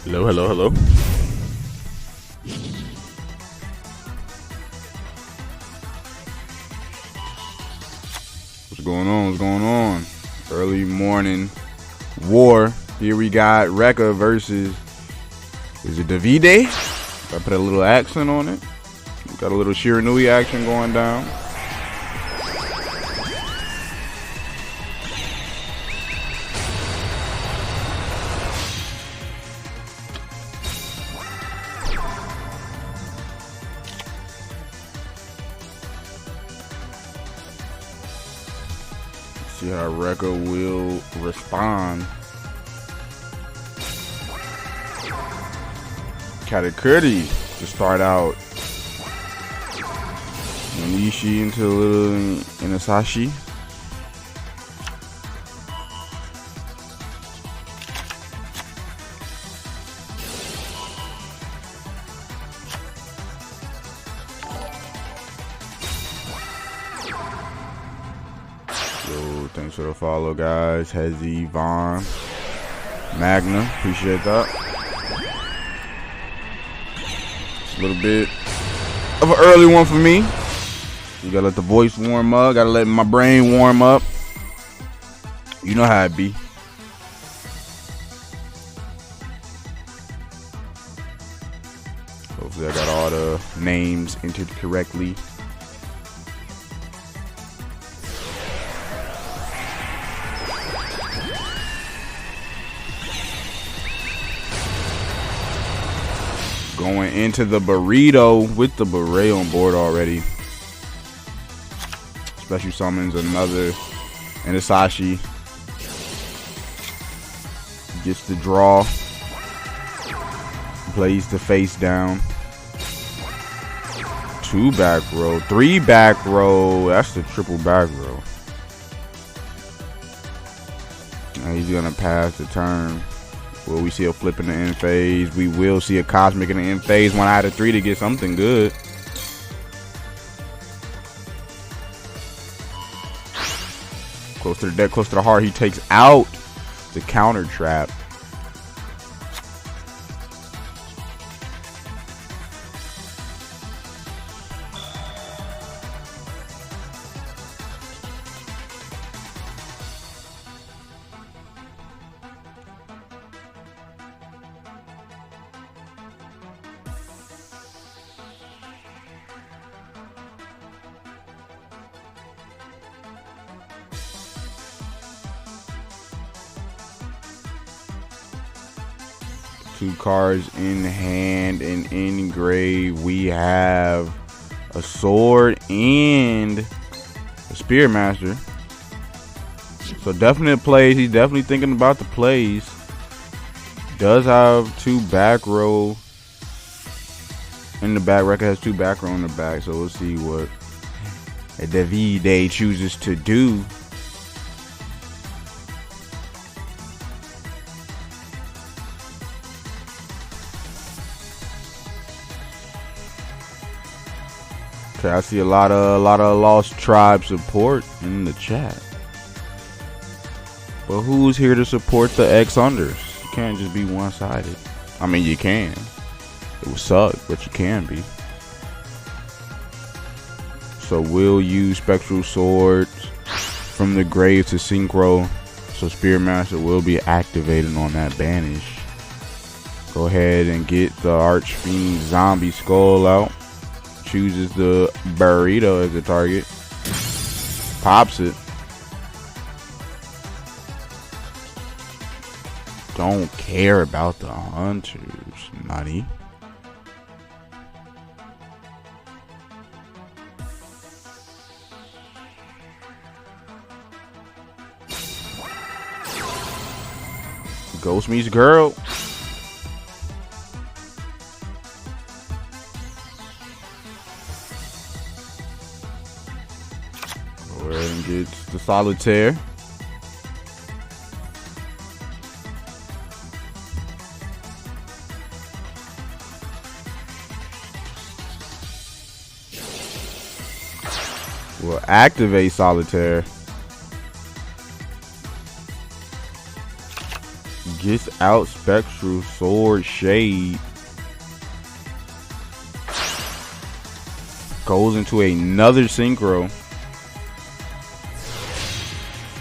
Hello, hello, hello. What's going on? What's going on? Early morning war. Here we got Rekka versus, is it Davide? I put a little accent on it. Got a little Shiranui action going down. See how Rekka will respond. Katakuri to start out. Nishi into a little Inasashi. Thanks for the follow, guys. Hezzy, Vaughn, Magna, appreciate that. It's a little bit of an early one for me. You gotta let the voice warm up, gotta let my brain warm up. You know how it be. Hopefully I got all the names entered correctly. Going into the burrito with the beret on board already. Special summons another Inasashi. Gets the draw. Plays the face down. 2 back row. 3 back row. That's the triple back row. Now he's gonna pass the turn. Will we see a flip in the end phase? We will see a cosmic in the end phase. 1 out of 3 to get something good. Close to the deck, close to the heart. He takes out the counter trap. Two cards in hand and engraved. We have a sword and a Spear Master. So definite plays. He's definitely thinking about the plays. Does have 2 back row in the back. Rekka has 2 back row in the back. So we'll see what Davide chooses to do. Okay, I see a lot of Lost Tribe support in the chat. But who's here to support the X-unders? You can't just be one-sided. I mean, you can. It would suck, but you can be. So we'll use Spectral Swords from the grave to synchro. So Spearmaster will be activated on that banish. Go ahead and get the Archfiend Zombie Skull out. Chooses the burrito as the target. Pops it. Don't care about the hunters, nutty. Ghost meets girl. Go ahead and get the solitaire. will activate Solitaire. Gets out Spectral Sword Shade. Goes into another Synchro.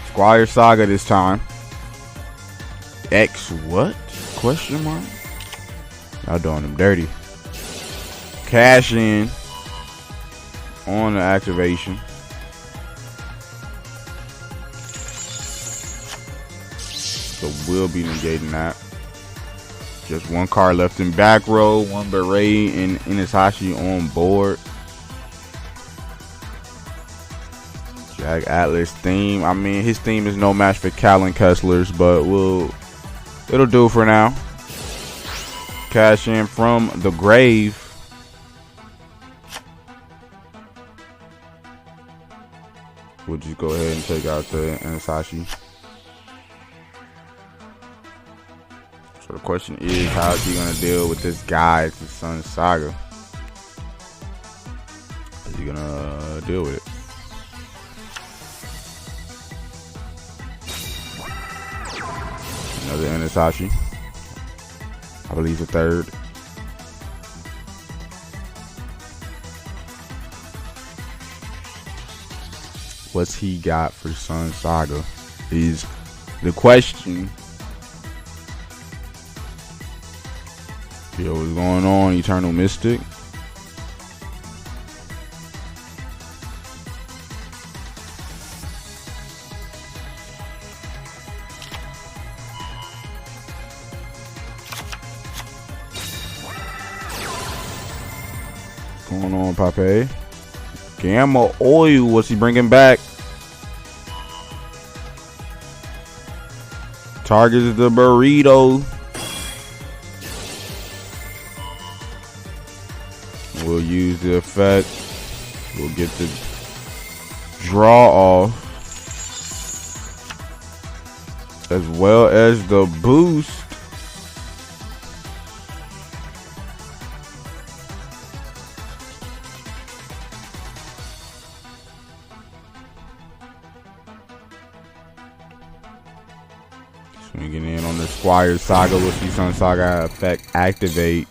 Squire Saga this time. X what? Question mark? Y'all doing them dirty. Cash in on the activation. So we'll be negating that. Just one card left in back row. One Beret and Inasashi on board. Jag Atlas theme. I mean, his theme is no match for Callan Kessler's, but it'll do for now. Cash in from the grave. We'll just go ahead and take out the Inasashi. So the question is, how is he gonna deal with this guy? It's the Sun Saga. Is he gonna deal with it? Another Inasashi. I believe the third. What's he got for Sun Saga is the question. Yo, what's going on, Eternal Mystic? What's going on, Pape? Gamma Oil, what's he bringing back? Targets the burrito. We'll use the effect. We'll get the draw off. As well as the boost. Swinging in on the Squire Saga. We'll see Sun Saga effect activate.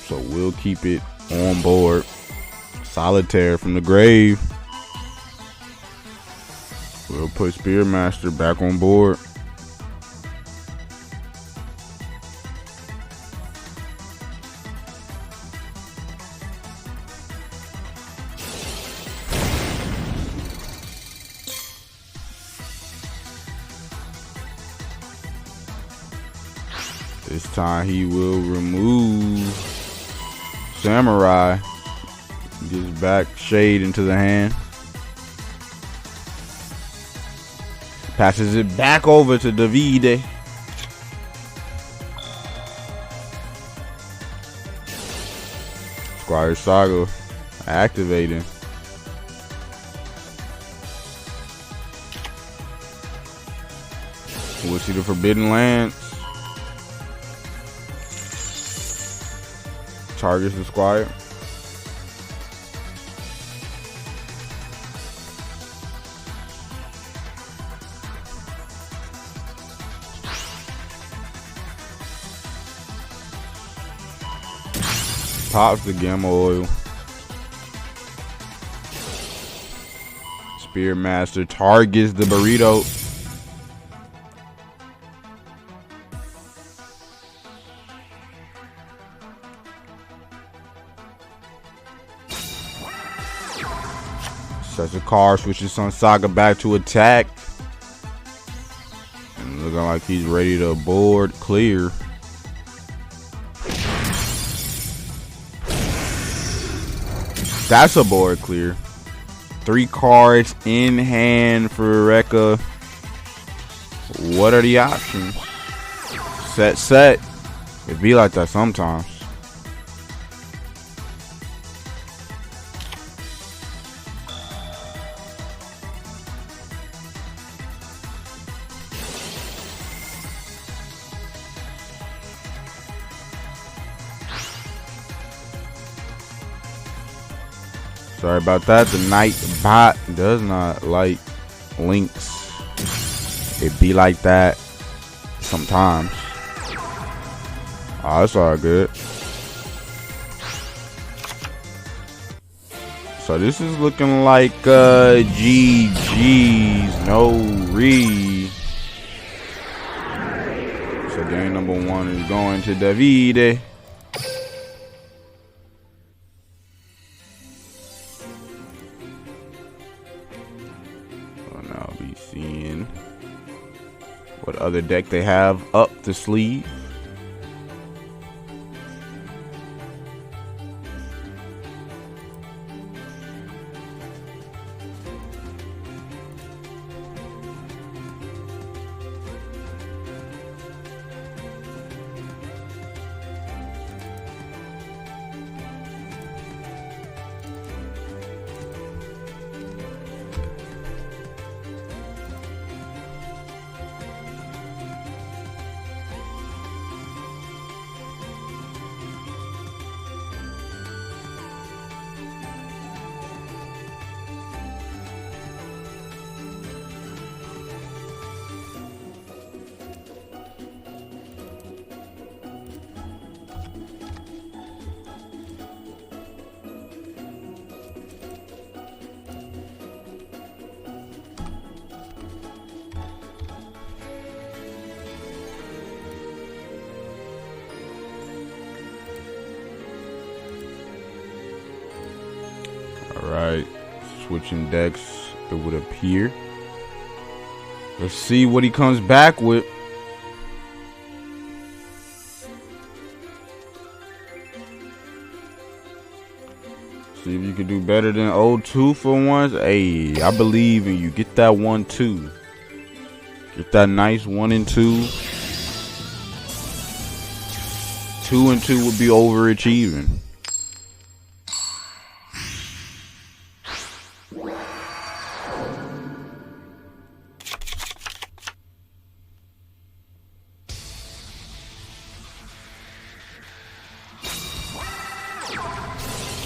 So we'll keep it on board. Solitaire from the grave. We'll put Spearmaster back on board. This time he will remove Samurai. Gets back Shade into the hand. Passes it back over to Davide. Squire Saga activating. We'll see the Forbidden Lance. Targets the Squire. Pops the Gamma Oil. Spearmaster targets the burrito. Sets a card, switches Sun Saga back to attack. And looking like he's ready to board clear. That's a board clear. 3 cards in hand for Rekka. What are the options? Set. It be like that sometimes. Sorry about that. The night bot does not like links. It be like that sometimes. Oh, it's all good. So this is looking like GG's, no re. So game number 1 is going to Davide. So now I'll be seeing what other deck they have up the sleeve. Alright, switching decks, it would appear. Let's see what he comes back with. See if you can do better than 0-2 for once. Hey, I believe in you. Get that 1-2. Get that nice 1 and 2. 2 and 2 would be overachieving.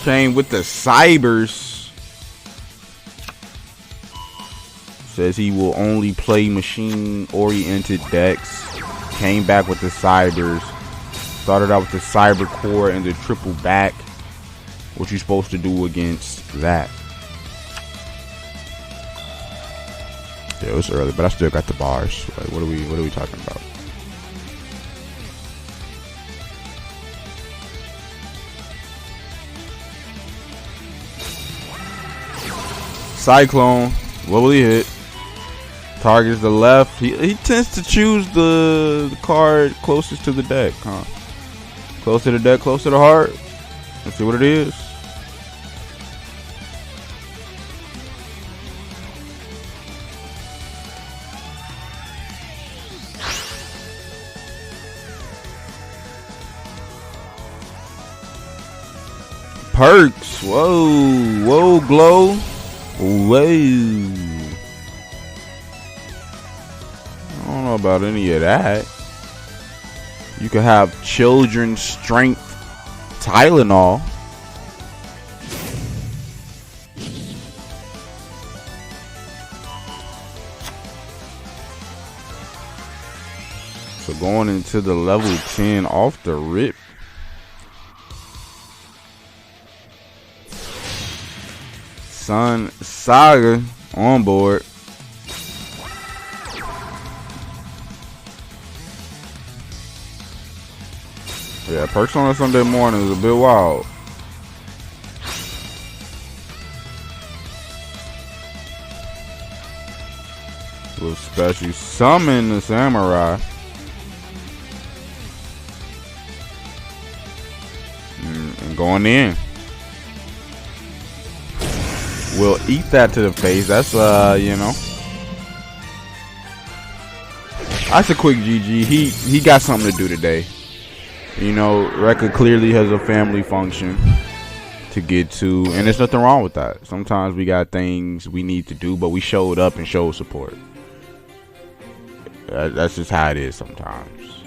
Came with the Cybers. Says he will only play machine-oriented decks. Came back with the Cybers. Started out with the Cyber Core and the triple back. What you supposed to do against that? Yeah, it was early, but I still got the bars. Like, what are we talking about? Cyclone, what will he hit? Targets the left. He tends to choose the card closest to the deck, huh? Close to the deck, close to the heart. Let's see what it is. Perks. Whoa, whoa, glow. Whoa. I don't know about any of that. You could have children's strength Tylenol. So going into the level 10 off the rip. Sun Saga on board. Yeah, perks on a Sunday morning is a bit wild. Little special summon the samurai. And going in. We'll eat that to the face. That's you know. That's a quick GG. He got something to do today. You know, Rekka clearly has a family function to get to, and there's nothing wrong with that. Sometimes we got things we need to do, but we showed up and showed support. That's just how it is sometimes.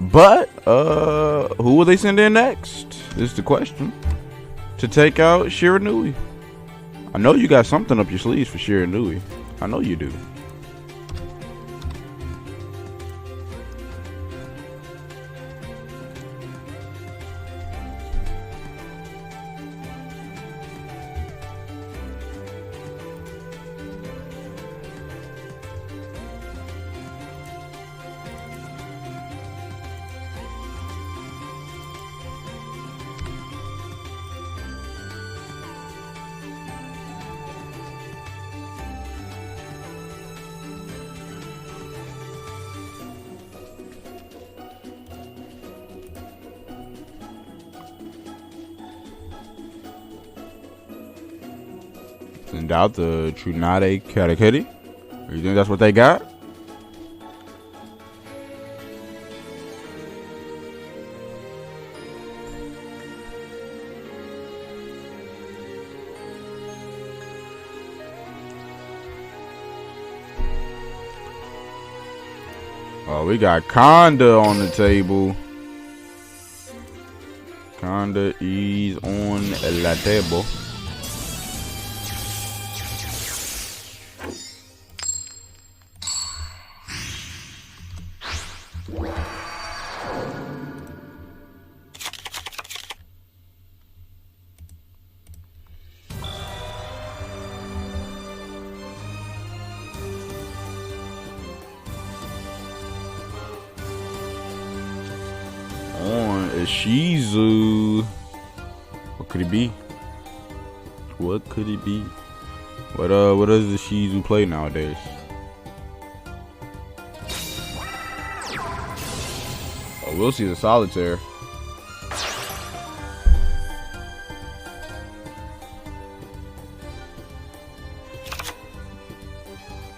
But who will they send in next? Is the question. to take out Shiranui. I know you got something up your sleeves for Shiranui. I know you do. Send out the Tsunade Katakuri. You think that's what they got? Oh, we got Conda on the table. Conda is on la table. On a Shizu. What could it be? What could it be? What does the Shizu play nowadays? Oh, we'll see the Solitaire.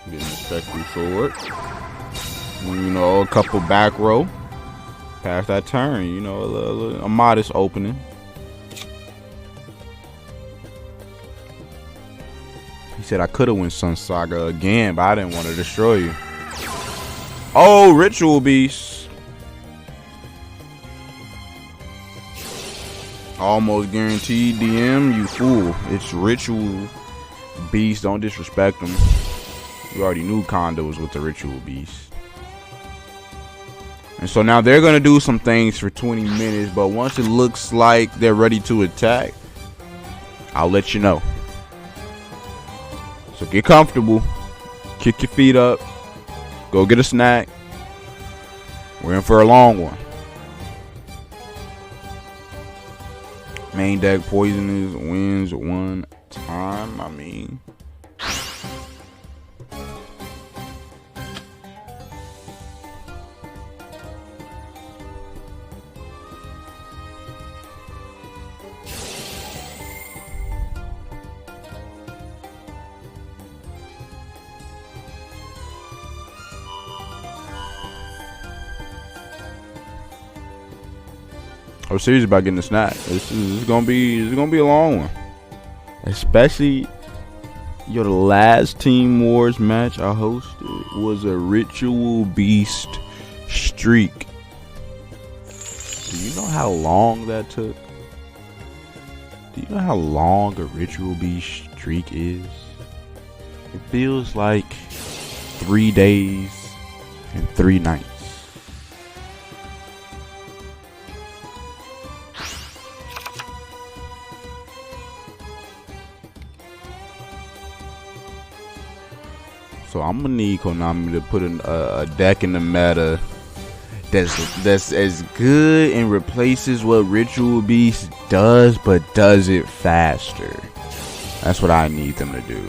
Getting the Spectral Sword. You know, a couple back row. Past that turn, you know, a modest opening. He said I could have won Sun Saga again, but I didn't want to destroy you. Oh, Ritual Beast. Almost guaranteed DM, you fool. It's Ritual Beast. Don't disrespect him. We already knew Conda was with the Ritual Beast. And so now they're going to do some things for 20 minutes. But once it looks like they're ready to attack, I'll let you know. So get comfortable. Kick your feet up. Go get a snack. We're in for a long one. Main deck Poisonous wins one time. I mean... I'm serious about getting a snack. This is gonna be a long one. Especially the last Team Wars match I hosted was a Ritual Beast streak. Do you know how long that took? Do you know how long a Ritual Beast streak is? It feels like 3 days and 3 nights. So I'm gonna need Konami to put a deck in the meta that's as good and replaces what Ritual Beast does, but does it faster. That's what I need them to do.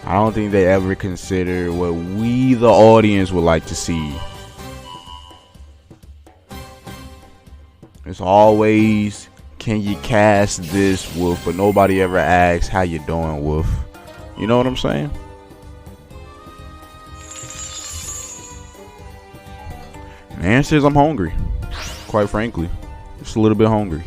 I don't think they ever consider what we, the audience, would like to see. It's always, can you cast this, Wolf? But nobody ever asks, how you doing, Wolf? You know what I'm saying? The answer is I'm hungry. Quite frankly. Just a little bit hungry.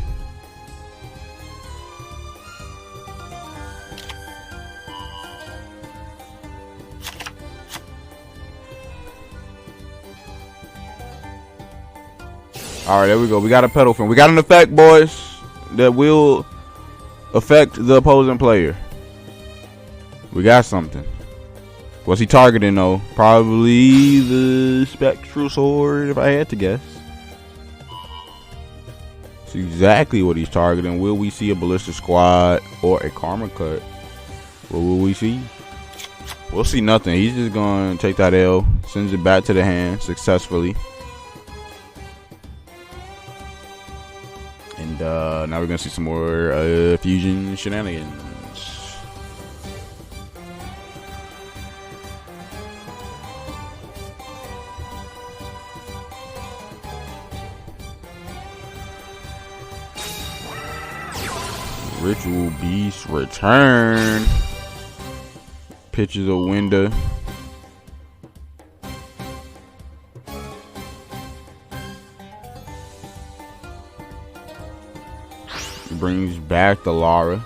Alright, there we go. We got a pedal fin. We got an effect, boys. that will affect the opposing player. We got something. What's he targeting though? Probably the Spectral Sword, if I had to guess. It's exactly what he's targeting. Will we see a Ballista Squad or a Karma Cut? What will we see? We'll see nothing. He's just going to take that L, sends it back to the hand successfully. And now we're going to see some more fusion shenanigans. Ritual Beast return. Pitches a window. Brings back the Lara.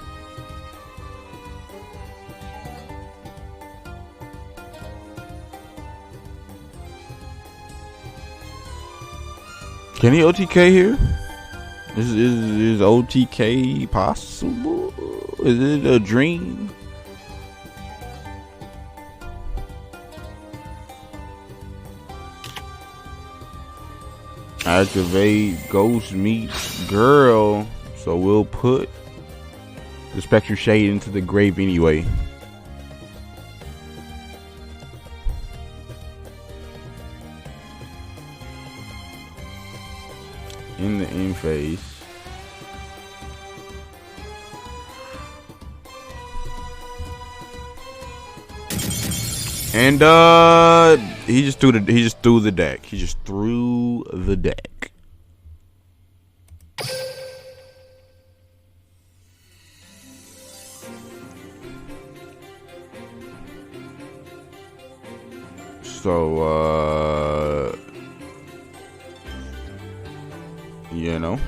Can he OTK here? Is OTK possible? Is it a dream? Activate Ghost meets Girl. So we'll put the Spectral Shade into the grave anyway. In the end phase. And he just threw the deck. He just threw the deck. So you know,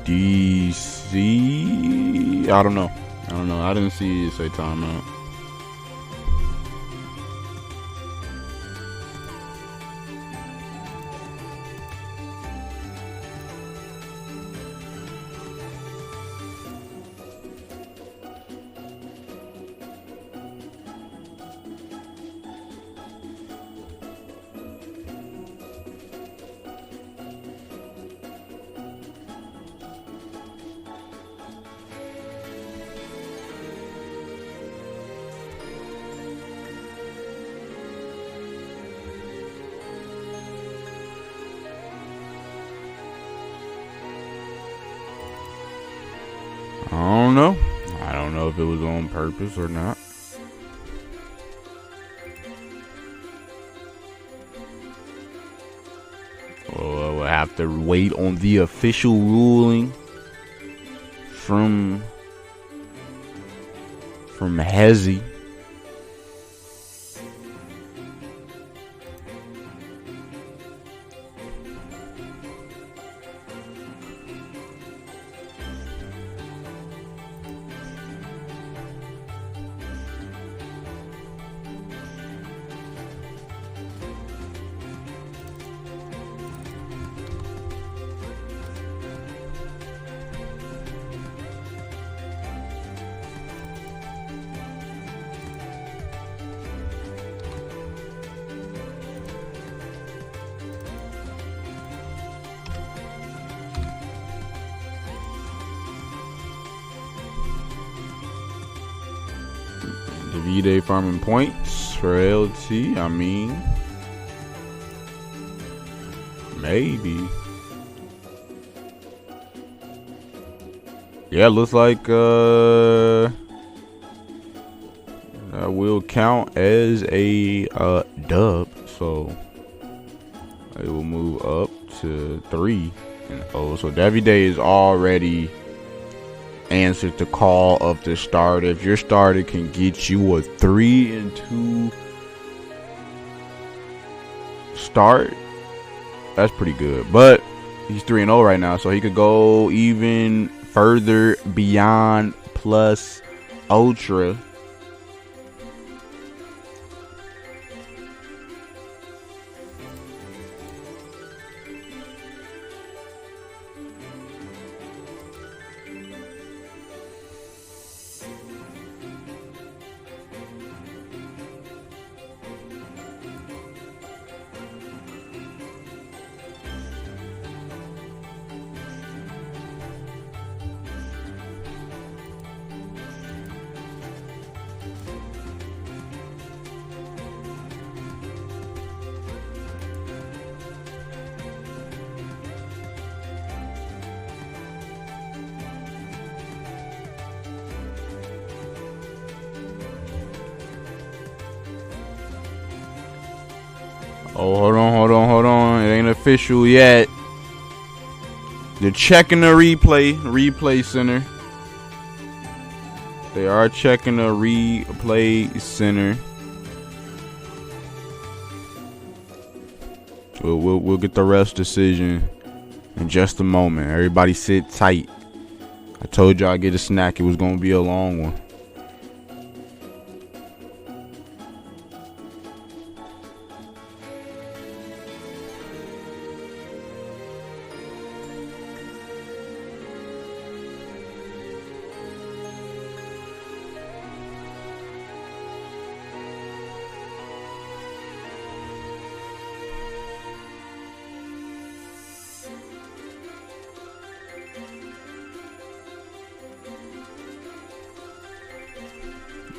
DC. I don't know. I didn't see it say timeout. I don't know if it was on purpose or not. Well, we'll have to wait on the official ruling from Hezi. Davide farming points for LT. I mean, maybe. Yeah, looks like that will count as a dub. So it will move up to 3-0. So Davide is already answered the call of the starter. If your starter can get you a 3-2 start, that's pretty good. But he's 3-0 right now, so he could go even further beyond plus ultra. Oh, hold on. It ain't official yet. They're checking the replay center. They are checking the replay center. We'll get the rest decision in just a moment. Everybody sit tight. I told y'all I'd get a snack. It was gonna be a long one.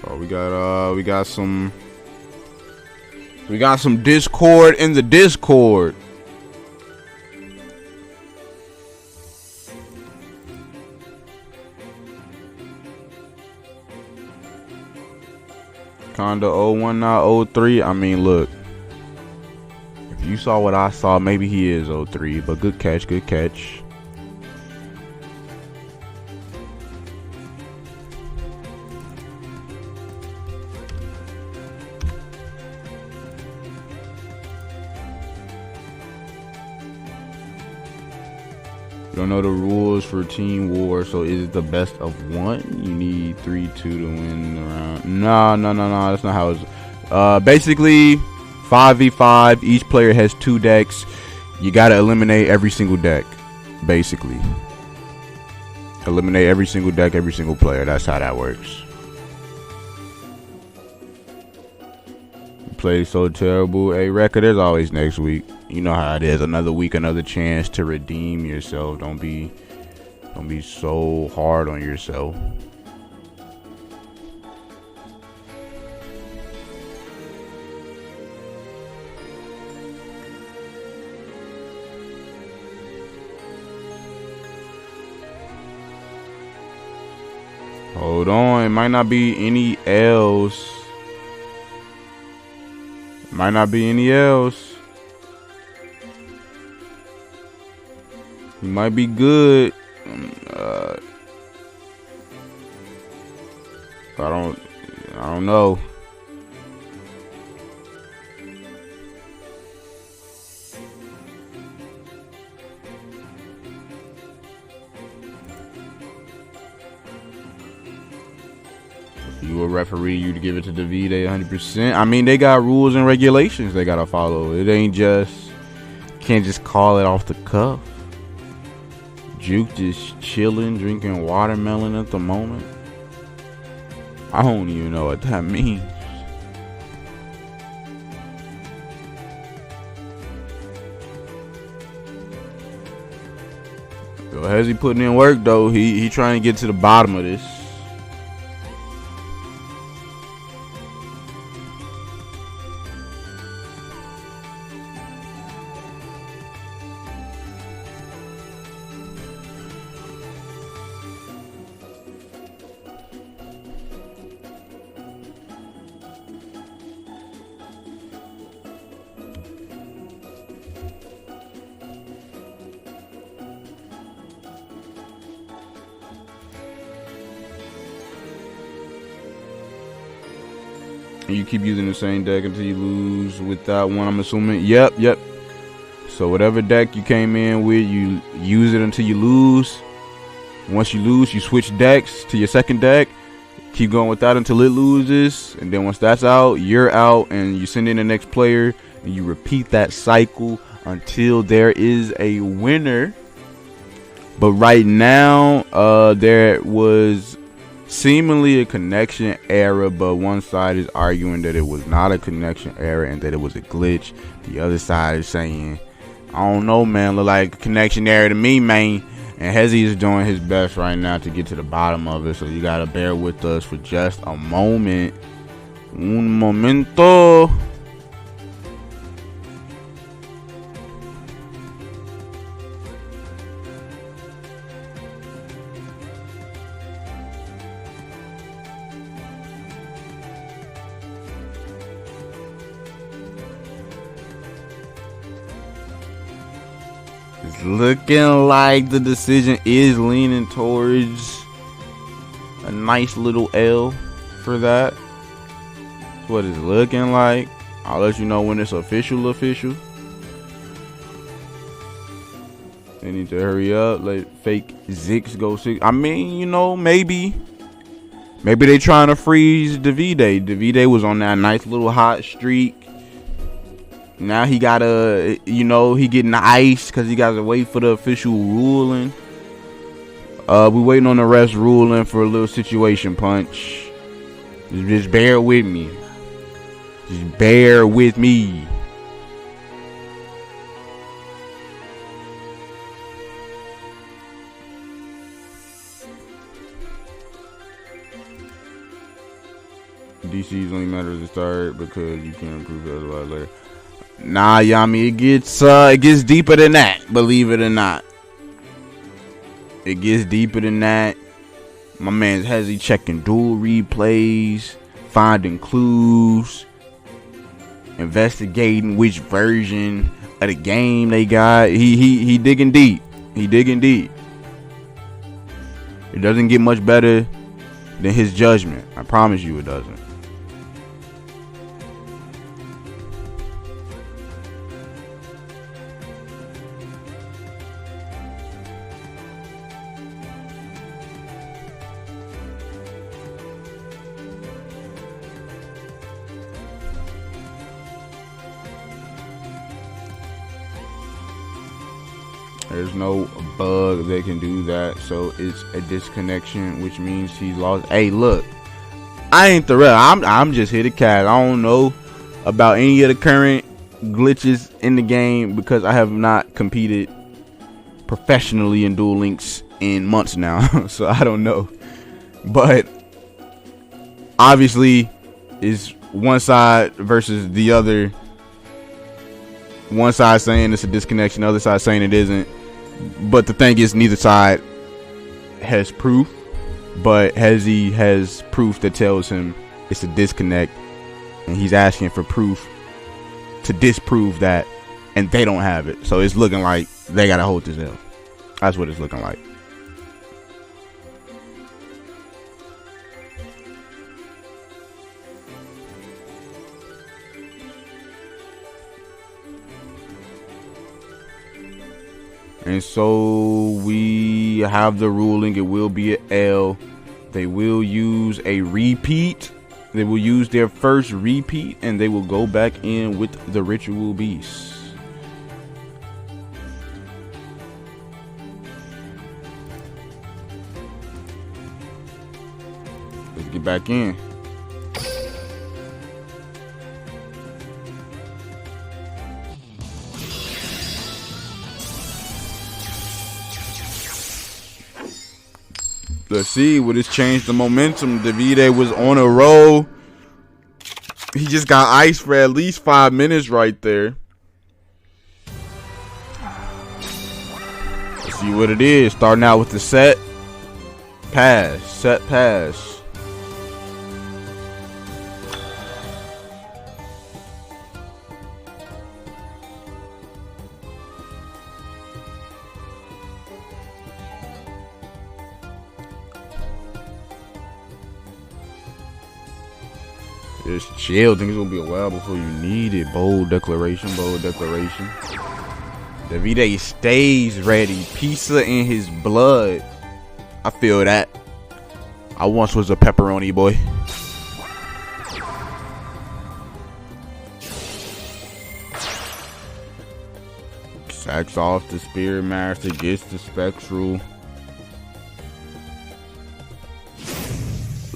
Oh, we got some Discord in the Discord. Kinda 01, not 03. I mean, look. If you saw what I saw, maybe he is 03, but good catch. You don't know the rules for Team War, so is it the best of one? You need 3-2 to win the round. No. That's not how it's. Basically, 5v5. Each player has 2 decks. You gotta eliminate every single deck. Basically, eliminate every single deck, every single player. That's how that works. You play so terrible. Hey, record. There's always next week. You know how it is. Another week, another chance to redeem yourself. Don't be so hard on yourself. Hold on. It might not be any else. You might be good. I don't know. You a referee, you to give it to the V-Day 100%. I mean, they got rules and regulations they gotta follow. It ain't just, can't just call it off the cuff. Juke just chilling, drinking watermelon at the moment. I don't even know what that means. Yo, how's he putting in work though? He trying to get to the bottom of this. And you keep using the same deck until you lose with that one, I'm assuming. Yep. So whatever deck you came in with, you use it until you lose. Once you lose, you switch decks to your second deck. Keep going with that until it loses. And then once that's out, you're out. And you send in the next player. And you repeat that cycle until there is a winner. But right now, there was seemingly a connection error, but one side is arguing that it was not a connection error and that it was a glitch. The other side is saying, I don't know, man, look like a connection error to me, man. And Hezzy is doing his best right now to get to the bottom of it, so you gotta bear with us for just a moment. Un momento. It's looking like the decision is leaning towards a nice little L for that. That's what it's looking like. I'll let you know when it's official. They need to hurry up. Let fake Zix go 6. I mean, you know, maybe they trying to freeze Davide. Davide was on that nice little hot streak. Now he gotta, he getting the ice because he gotta wait for the official ruling. We waiting on the refs ruling for a little situation punch. Just bear with me. Just bear with me. DC's only matters to start because you can't improve it otherwise later. Nah, Yami, it gets deeper than that, believe it or not. It gets deeper than that. My man's Hezzy checking duel replays, finding clues, investigating which version of the game they got. He digging deep. It doesn't get much better than his judgment. I promise you it doesn't. There's no bug that can do that, so it's a disconnection, which means he's lost. Hey, look, I ain't the ref. I'm just here to catch. I don't know about any of the current glitches in the game because I have not competed professionally in Duel Links in months now, so I don't know. But obviously, it's one side versus the other. One side saying it's a disconnection, the other side saying it isn't. But the thing is, neither side has proof. But Hezzy has proof that tells him it's a disconnect. And he's asking for proof to disprove that. And they don't have it. So it's looking like they got to hold this L. That's what it's looking like. And so we have the ruling. It will be an L. They will use a repeat. They will use their first repeat and they will go back in with the ritual beast. Let's get back in. Let's see, will this change the momentum? Davide was on a roll. He just got iced for at least 5 minutes right there. Let's see what it is. Starting out with the set pass. Just chill. Think it's gonna be a while before you need it. Bold declaration. Bold declaration. Davide stays ready. Pizza in his blood. I feel that. I once was a pepperoni boy. Sacks off the Spirit Master. Gets the Spectral.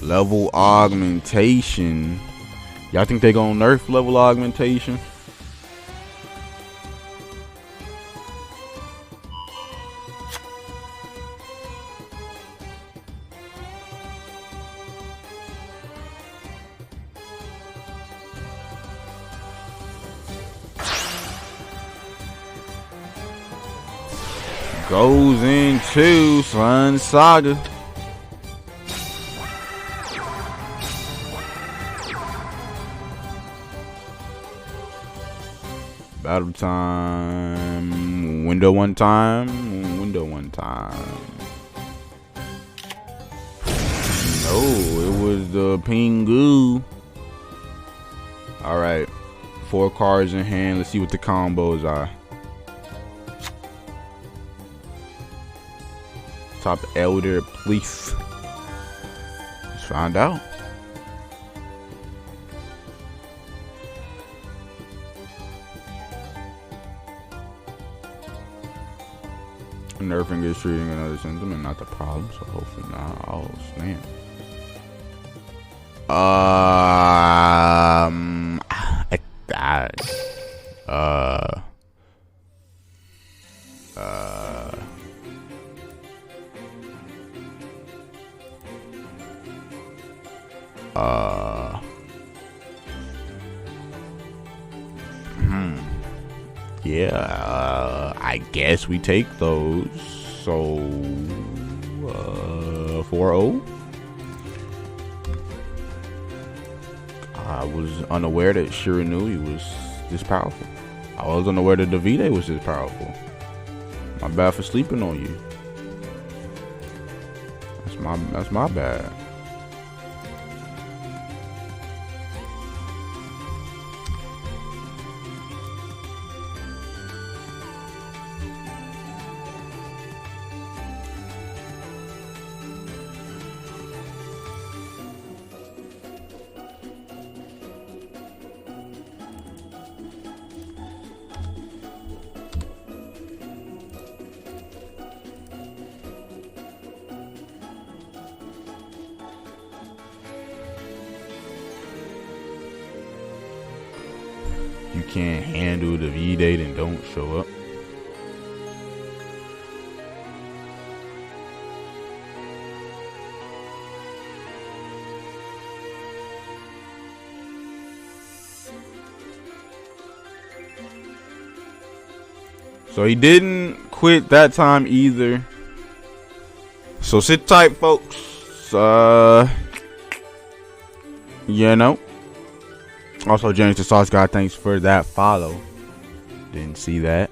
Level augmentation. Y'all think they gonna nerf level augmentation? Goes into Sun Saga. Battle time. Window one time. Window one time. No, it was the Pingu. Alright. 4 cards in hand. Let's see what the combos are. Top Elder, please. Let's find out. Nerfing is treating another symptom and not the problem, so hopefully not. Oh, snap. Yeah, I guess we take those. So, 4-0. I was unaware that Shiranui was this powerful. I was unaware that Davide was this powerful. My bad for sleeping on you. That's my bad. You can't handle the V-Date and don't show up. So he didn't quit that time either. So sit tight, folks. You know. Also, James the Sauce God, thanks for that follow. Didn't see that.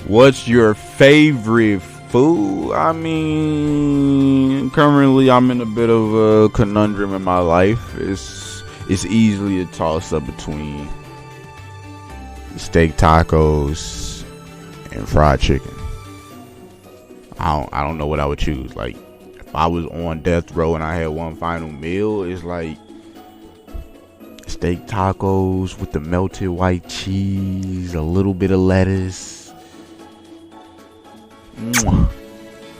What's your favorite food? I mean, currently I'm in a bit of a conundrum in my life. It's easily a toss up between steak tacos and fried chicken. I don't know what I would choose. Like, if I was on death row and I had one final meal, it's like steak tacos with the melted white cheese, a little bit of lettuce. Mwah.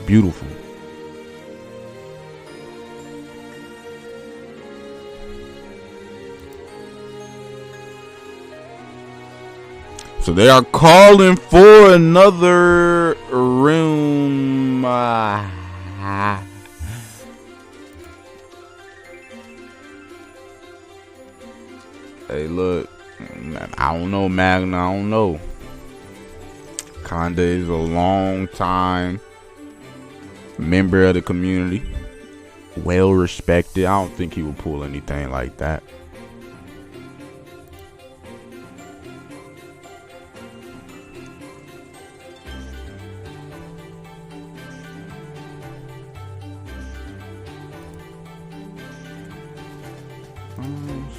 Beautiful. So they are calling for another room. I don't know, Magna. I don't know. Conda is a long time member of the community. Well respected. I don't think he would pull anything like that.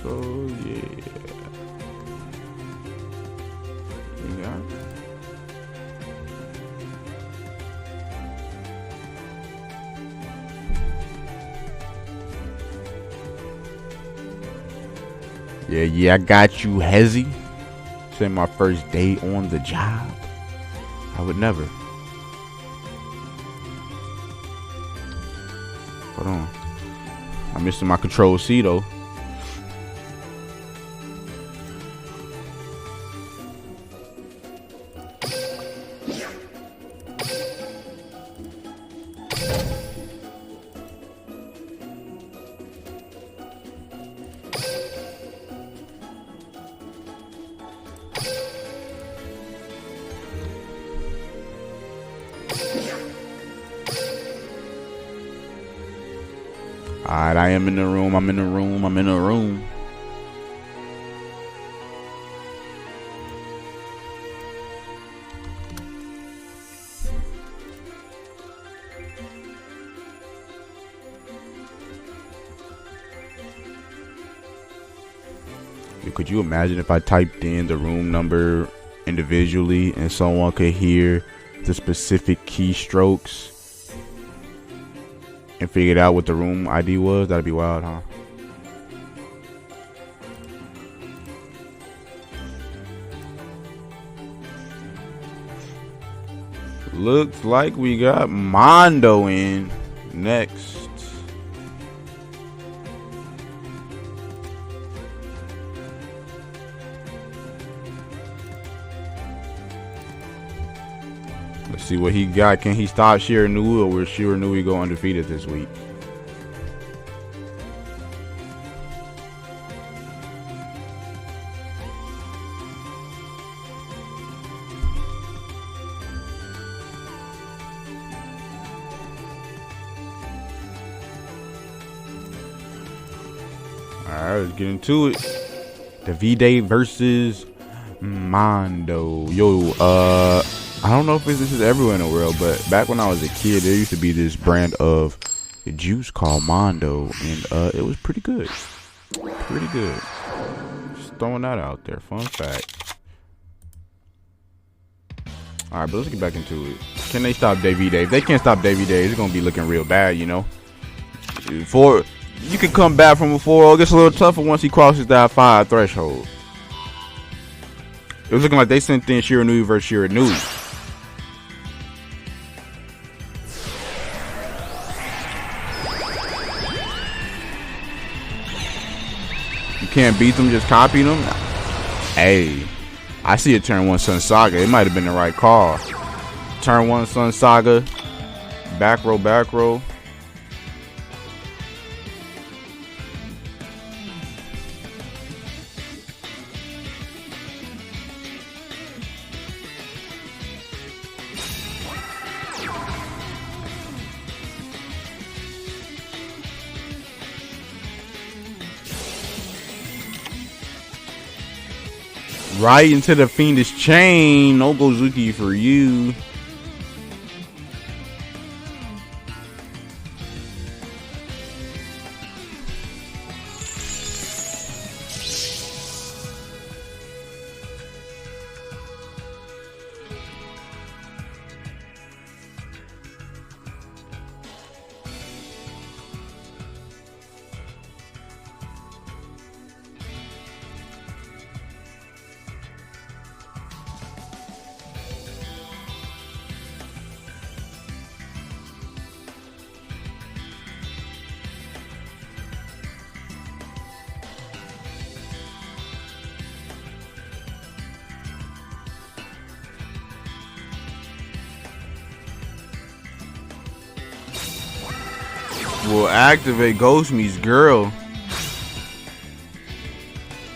So yeah. Yeah, I got you, Hezzy. Say my first day on the job. I would never. Hold on. I'm missing my control C though. Alright, I am in the room. I'm in the room. I'm in the room. Could you imagine if I typed in the room number individually and someone could hear the specific keystrokes and figured out what the room ID was? That'd be wild, huh? Looks like we got Mondo in next. Let's see what he got. Can he stop Shiranui, or will Shiranui go undefeated this week? Alright, let's get into it. The V-Day versus Mondo. Yo, I don't know if this is everywhere in the world, but back when I was a kid, there used to be this brand of juice called Mondo, and it was pretty good. Pretty good. Just throwing that out there. Fun fact. Alright, but let's get back into it. Can they stop Davey Day? If they can't stop Davey Day, it's going to be looking real bad, you know? You can come back from a 4-0. It gets a little tougher once he crosses that 5 threshold. It was looking like they sent in Shiranui versus Shiranui. You can't beat them, just copy them. Hey, I see a turn 1 Sun Saga. It might have been the right call. Turn 1 Sun Saga. Back row, back row. Right into the Fiendish chain. No Gozuki for you. Will activate Ghost Me's girl,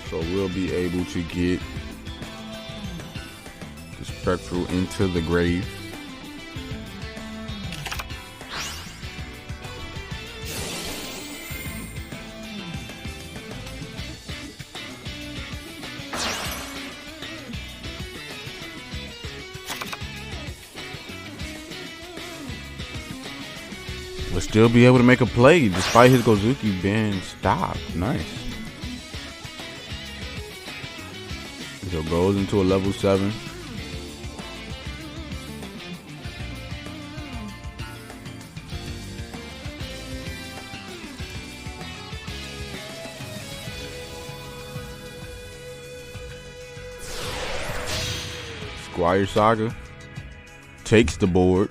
so we'll be able to get Spectral into the grave. Will still be able to make a play despite his Gozuki being stopped. Nice. So goes into a level 7. Squire Saga takes the board.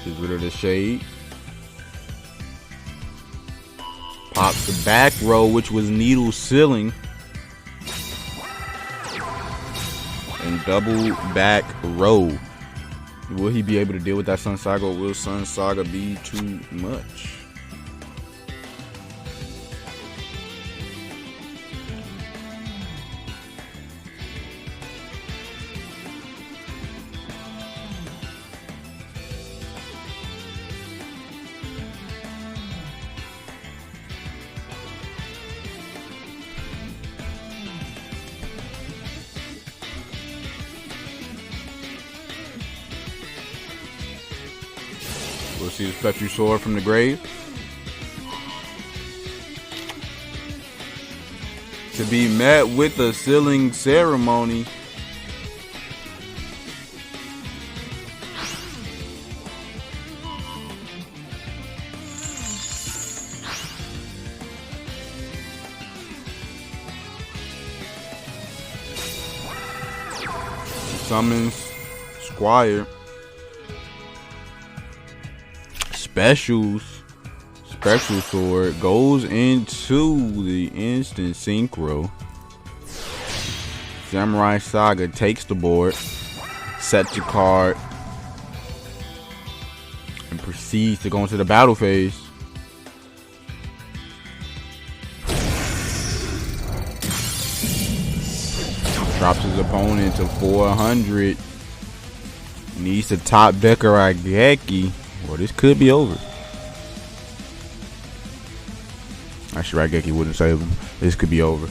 Gets rid of the shade. Pops the back row, which was needle sealing. And double back row. Will he be able to deal with that Sun Saga, or will Sun Saga be too much? We'll see the Spectral Sword from the grave. To be met with a sealing ceremony. Summons Squire. Spectral Sword goes into the instant synchro. Samurai Saga takes the board, sets a card, and proceeds to go into the battle phase. Drops his opponent to 400. Needs to top deck a Raigeki. Well, this could be over. Actually, Raigeki wouldn't save him. This could be over.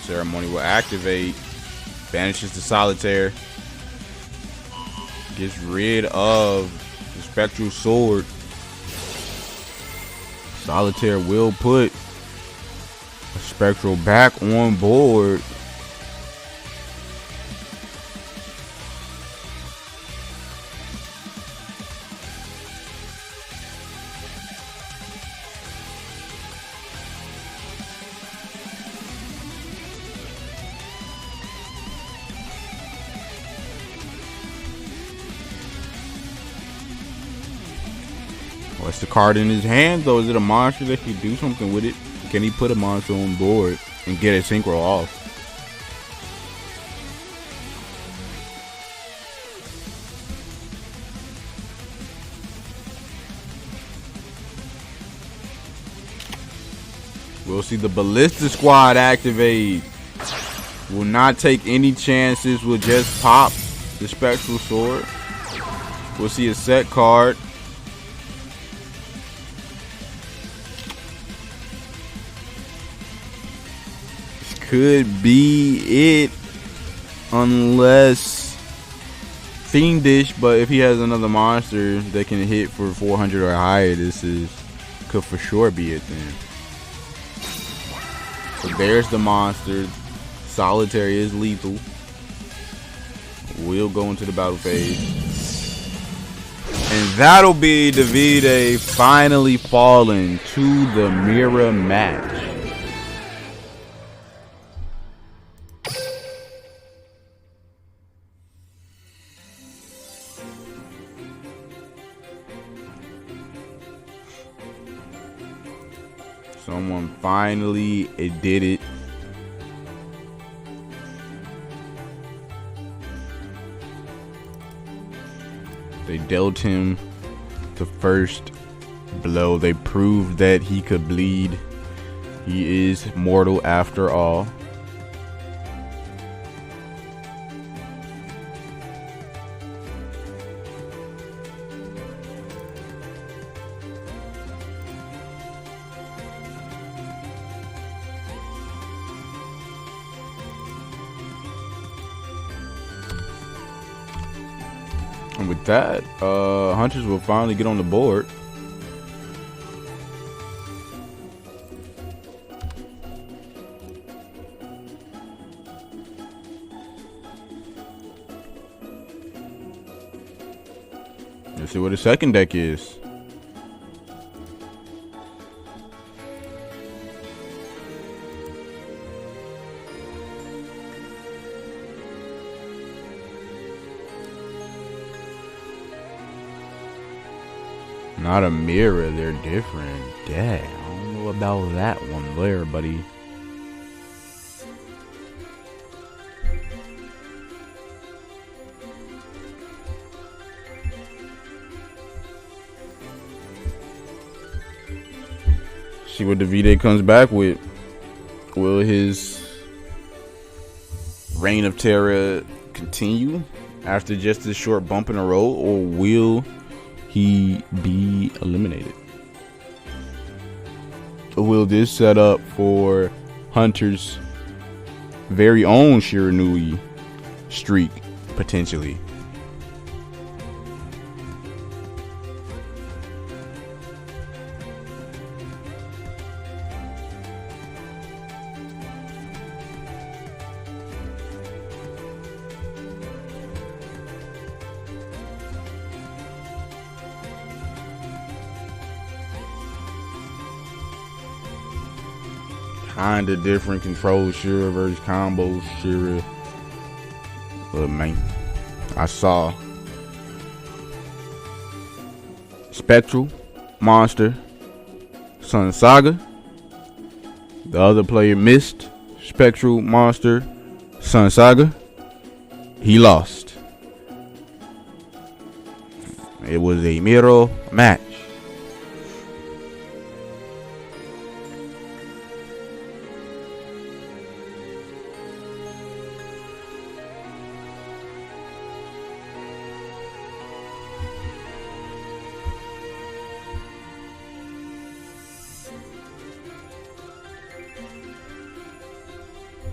Ceremony will activate, banishes the Solitaire, gets rid of the Spectral Sword. Solitaire will put a Spectral back on board. What's the card in his hand though? Is it a monster that can do something with it? Can he put a monster on board and get a synchro off? We'll see the Ballista Squad activate. Will not take any chances. Will just pop the Spectral Sword. We'll see a set card. Could be it, unless Fiendish, but if he has another monster that can hit for 400 or higher, could for sure be it then. So there's the monster. Solitary is lethal. We'll go into the battle phase. And that'll be Davide finally falling to the mirror match. Someone finally did it. They dealt him the first blow. They proved that he could bleed. He is mortal after all. And with that, Hunters will finally get on the board. Let's see what the second deck is. Not a mirror, they're different. Dang, I don't know about that one there, buddy. See what the V-Day comes back with. Will his reign of terror continue after just this short bump in a row, or will he be eliminated? Will this set up for Hunter's very own Shiranui streak, potentially? Kinda different control Shira versus combo Shira. But man, I saw Spectral Monster Sun Saga. The other player missed Spectral Monster Sun Saga. He lost. It was a mirror match.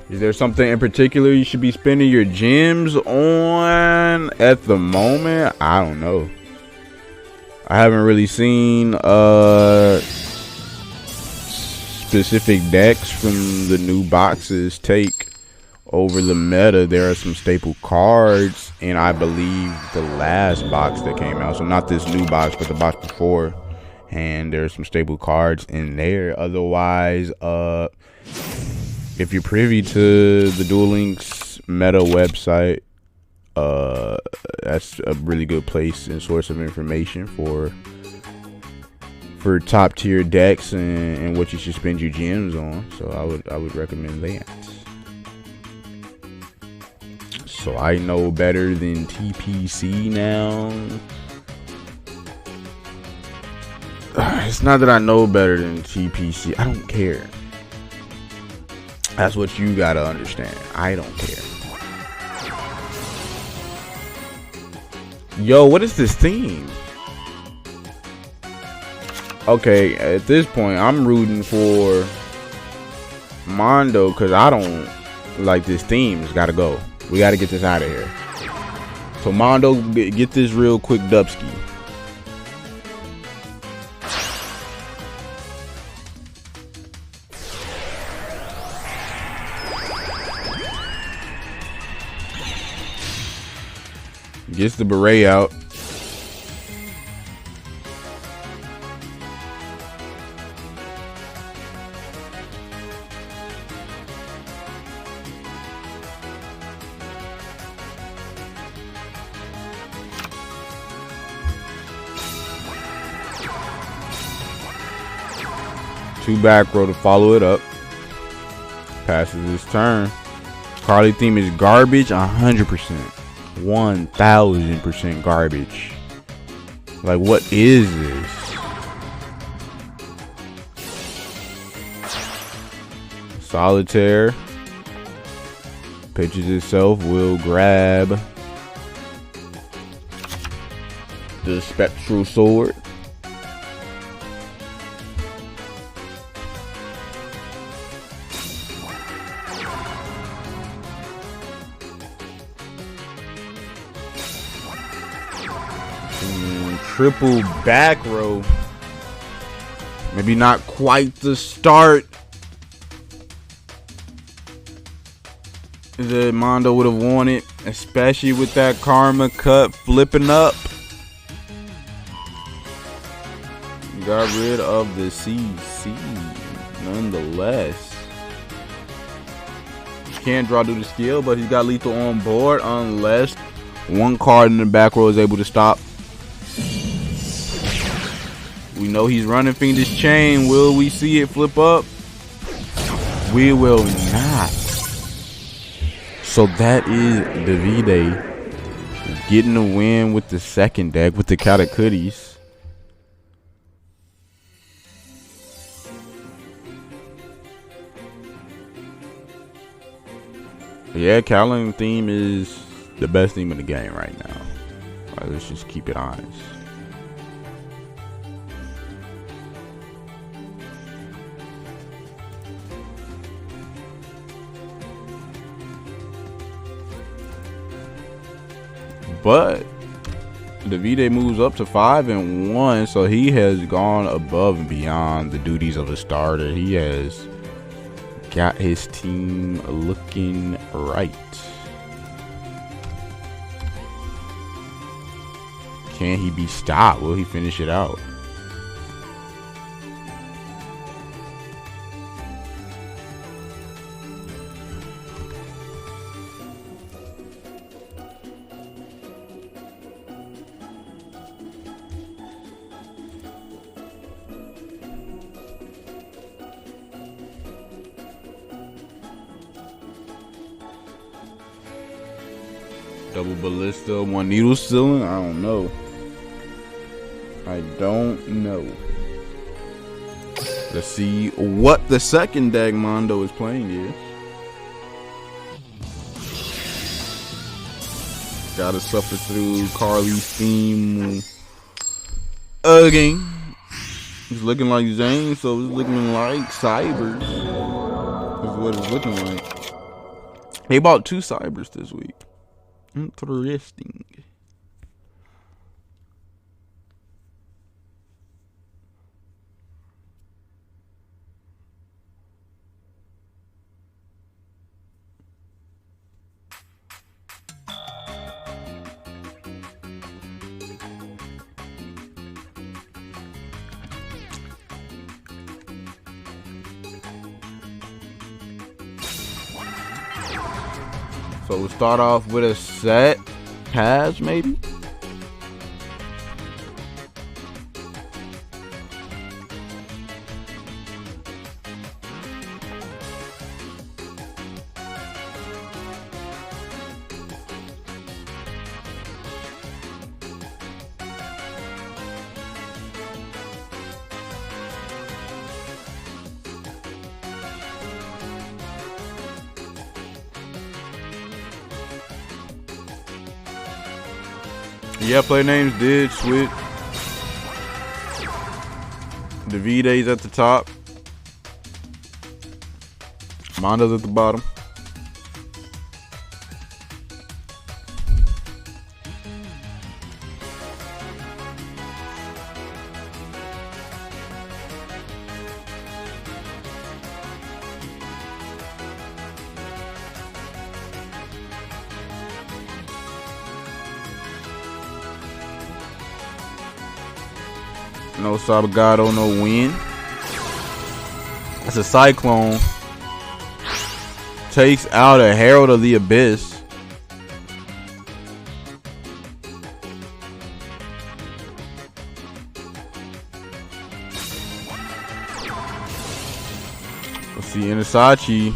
Is there something in particular you should be spending your gems on at the moment? I don't know. I haven't really seen specific decks from the new boxes take over the meta. There are some staple cards, and I believe the last box that came out, so not this new box, but the box before, and there's some staple cards in there. Otherwise, if you're privy to the Duel Links meta website, that's a really good place and source of information for top tier decks and what you should spend your gems on. So I would recommend that. So I know better than TPC now. It's not that I know better than TPC. I don't care. That's what you gotta understand. I don't care. Yo, what is this theme? Okay, at this point, I'm rooting for Mondo because I don't like this theme. It's gotta go. We gotta get this out of here. So Mondo, get this real quick, Dubsky. Gets the beret out. 2 back row to follow it up. Passes his turn. Carly theme is garbage 100%. 1000% garbage. Like, what is this? Solitaire. Pitches itself. Will grab the spectral sword. Triple back row. Maybe not quite the start that Mondo would have wanted, especially with that karma cut flipping up. Got rid of the CC nonetheless. Can't draw due to skill, but he's got lethal on board unless one card in the back row is able to stop. We know he's running Fiendish Chain. Will we see it flip up? We will not. So that is Davide getting the win with the second deck with the Katakutis. Yeah, Callan theme is the best theme in the game right now. Right, let's just keep it honest. But Davide moves up to 5-1, so he has gone above and beyond the duties of a starter. He has got his team looking right. Can he be stopped? Will he finish it out? Double ballista, one needle ceiling. I don't know. I don't know. Let's see what the second deck Mondo is playing is. Gotta suffer through Carly's theme again. It's looking like Zane, so it's looking like Cybers. Is what it's looking like. They bought 2 Cybers this week. Interesting. So we'll start off with a set pass, maybe. Yeah, play names did switch. Davide's at the top. Mondo's at the bottom. No Sabagado, no win. It's a Cyclone. Takes out a Herald of the Abyss. see Inasachi.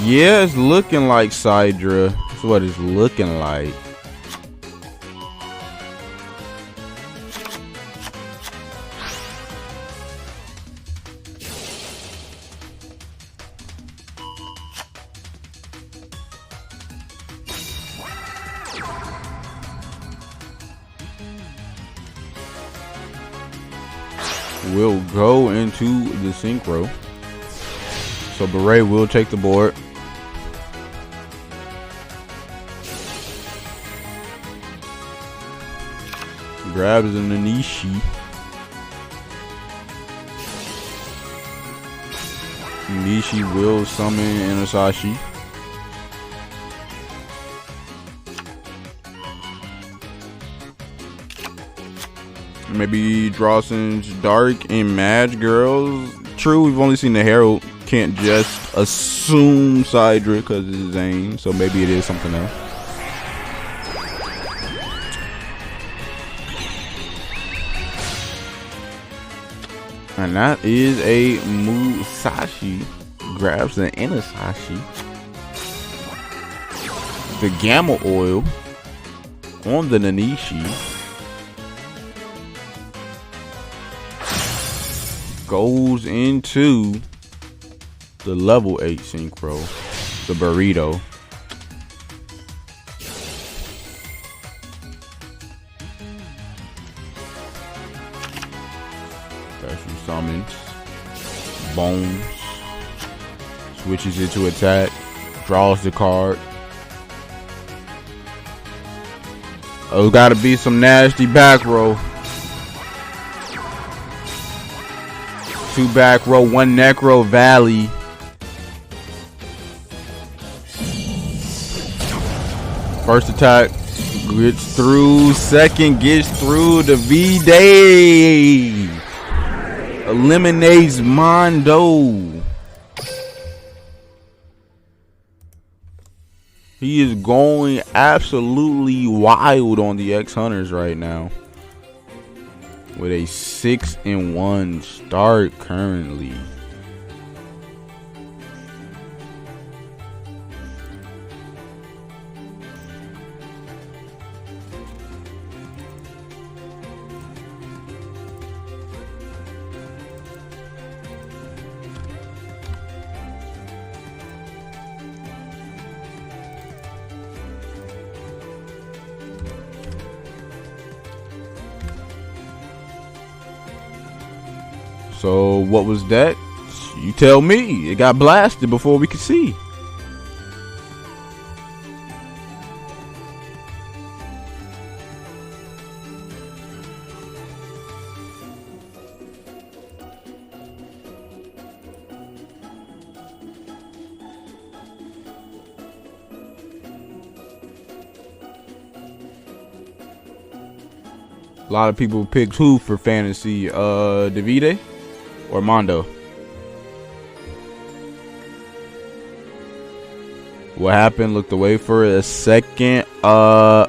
Yeah, it's looking like Sidra. That's what it's looking like. Will go into the synchro. So Beret will take the board. Grabs the Nanishi. Nishi will summon Inasashi. Maybe Drawson's Dark and Madge Girls. True, we've only seen the Herald. Can't just assume Sidra because it's Zane. So maybe it is something else. And that is a Musashi. Grabs the Inasashi. The Gamma Oil on the Nanishi. Goes into the level 8 synchro. The Burrito. Special summons. Bones. Switches it to attack. Draws the card. Oh, gotta be some nasty back row. 2 back row, 1 Necro Valley. First attack gets through. Second gets through. The V-Day eliminates Mondo. He is going absolutely wild on the X-Hunters right now. With a 6-1 start currently. So what was that? You tell me. It got blasted before we could see. A lot of people picked who for fantasy? Davide or Mondo? What happened? Looked away for a second. I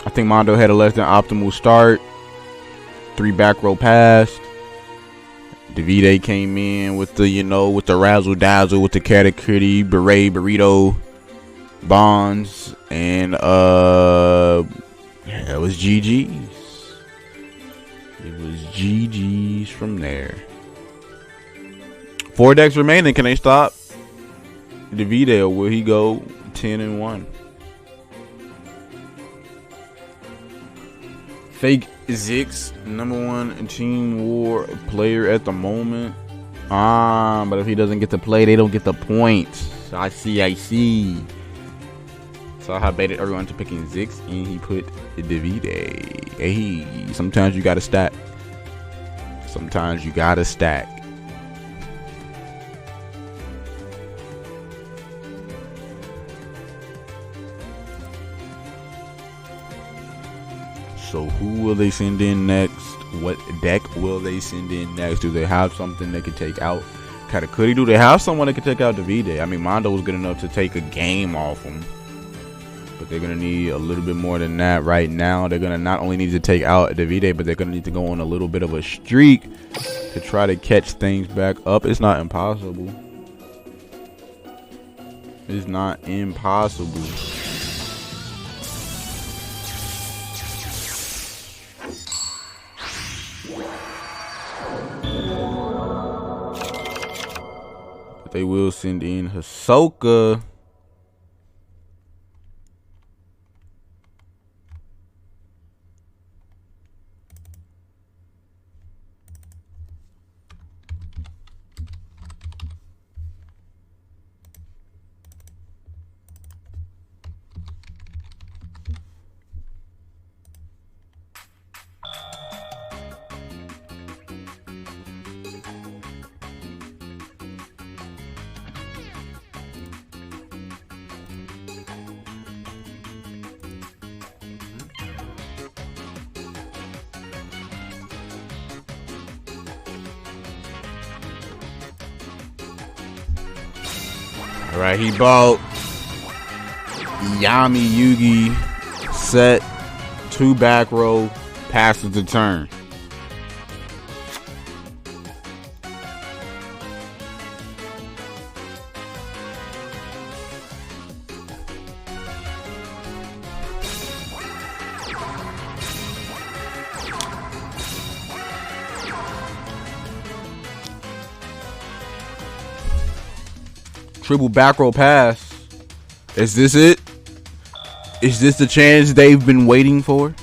think Mondo had a less than optimal start. 3 back row passed. Davide came in with the, with the razzle dazzle, with the Catacritty, Beret, Burrito, Bonds, and yeah, it was GG's. It was GG's from there. 4 decks remaining. Can they stop Davide, or will he go 10-1? Fake Zix, #1 Team War player at the moment. But if he doesn't get to play, they don't get the points. I see. So I baited everyone to picking Zix, and he put Davide. Hey, sometimes you gotta stack. Sometimes you gotta stack. So who will they send in next? What deck will they send in next? Do they have something they could take out Katakuri, do they have someone that can take out Davide? I mean, Mondo was good enough to take a game off him. But they're going to need a little bit more than that right now. They're going to not only need to take out Davide, but they're going to need to go on a little bit of a streak to try to catch things back up. It's not impossible. It's not impossible. But they will send in Hisoka. All right, he bought Yami Yugi set 2 back row passes the turn. Triple back row pass. Is this it? Is this the chance they've been waiting for?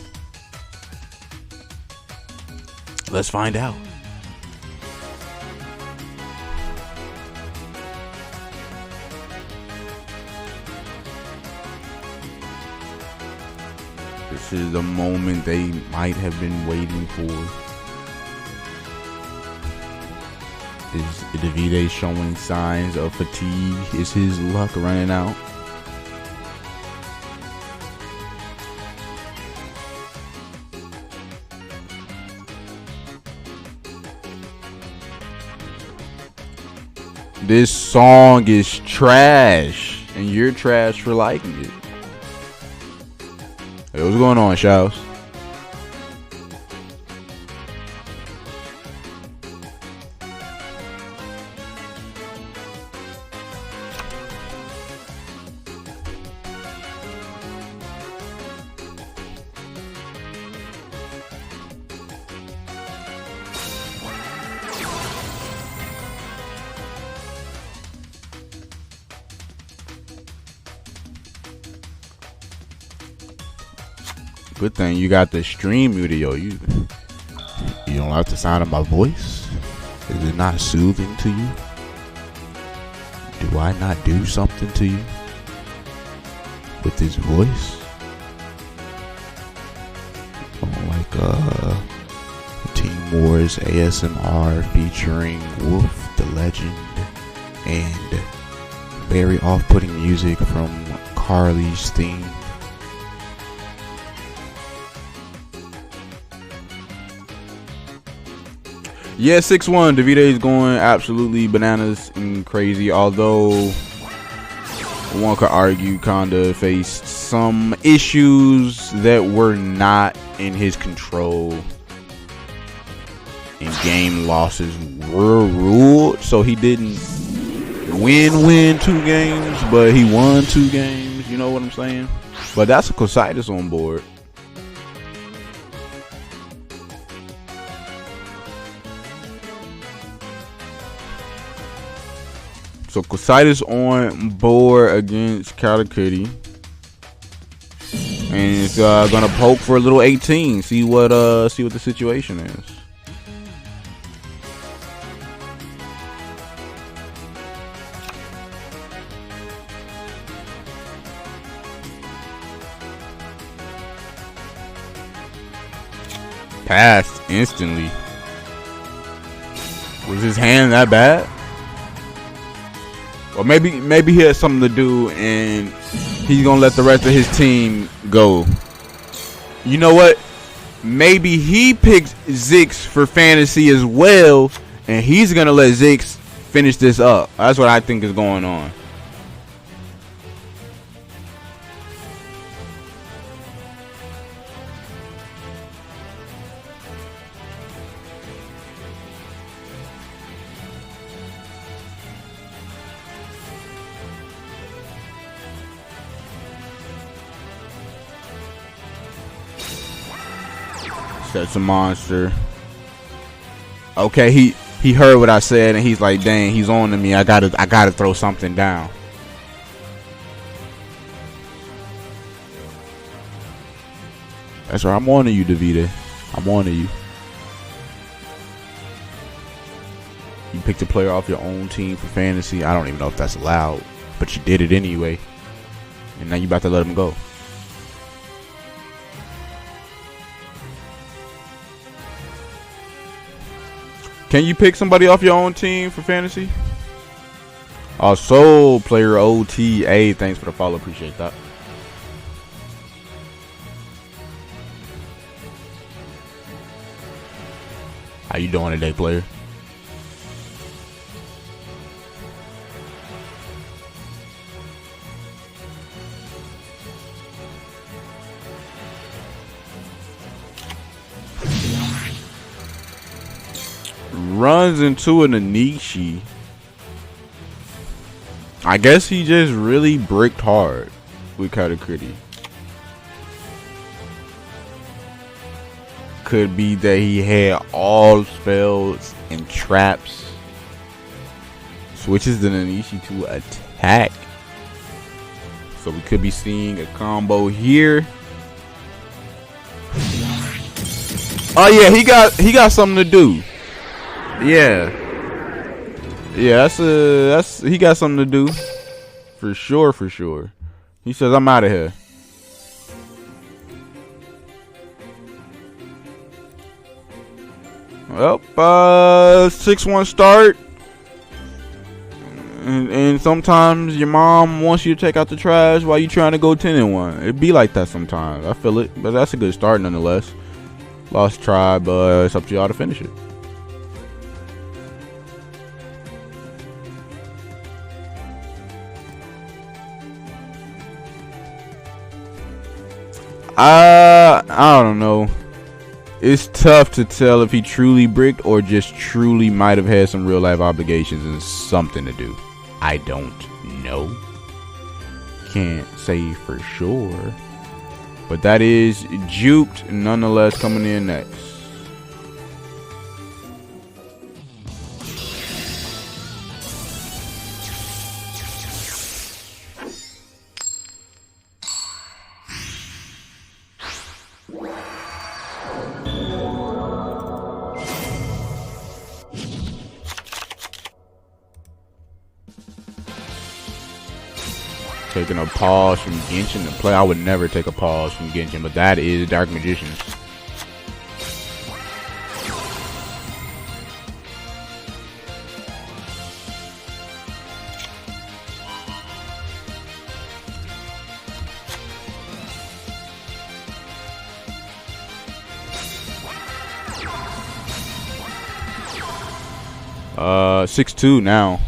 Let's find out. This is the moment they might have been waiting for. Is Davide showing signs of fatigue? Is his luck running out? This song is trash, and you're trash for liking it. Hey, what's going on, Shouse? Good thing you got the stream video. You don't like the sound of my voice? Is it not soothing to you? Do I not do something to you with this voice? Like Team Wars ASMR featuring Wolf the Legend and very off-putting music from Carly's theme. Yeah, 6-1. Davide is going absolutely bananas and crazy. Although one could argue Konda faced some issues that were not in his control. And game losses were ruled. So he didn't win 2 games, but he won 2 games. You know what I'm saying? But that's a Cositis on board. So Cositis on board against Katakuri, and it's gonna poke for a little 18. See what the situation is. Passed instantly. Was his hand that bad? Or maybe he has something to do and he's gonna let the rest of his team go. You know what? Maybe he picks Zix for fantasy as well, and he's gonna let Zix finish this up. That's what I think is going on. That's a monster. Okay, he heard what I said and he's like, dang, he's on to me. I gotta throw something down. That's right, I'm on to you, Davide. I'm on to you. You picked a player off your own team for fantasy. I don't even know if that's allowed, but you did it anyway. And now you about to let him go. Can you pick somebody off your own team for fantasy? Soul Player OTA. Thanks for the follow. Appreciate that. How you doing today, player? Runs into an Anishi. I guess he just really bricked hard with Katakuri. Could be that he had all spells and traps. Switches the Anishi to attack. So we could be seeing a combo here. Oh yeah, he got something to do. Yeah, that's he got something to do, for sure. He says, I'm out of here. Well, 6-1 start, and sometimes your mom wants you to take out the trash while you trying to go 10-1. It be like that sometimes. I feel it, but that's a good start nonetheless. Lost try, but it's up to y'all to finish it. I don't know. It's tough to tell if he truly bricked or just truly might have had some real life obligations and something to do. I don't know. Can't say for sure. But that is Juked nonetheless coming in next. Taking a pause from Genshin to play. I would never take a pause from Genshin, but that is Dark Magicians. Uh, 6-2 now.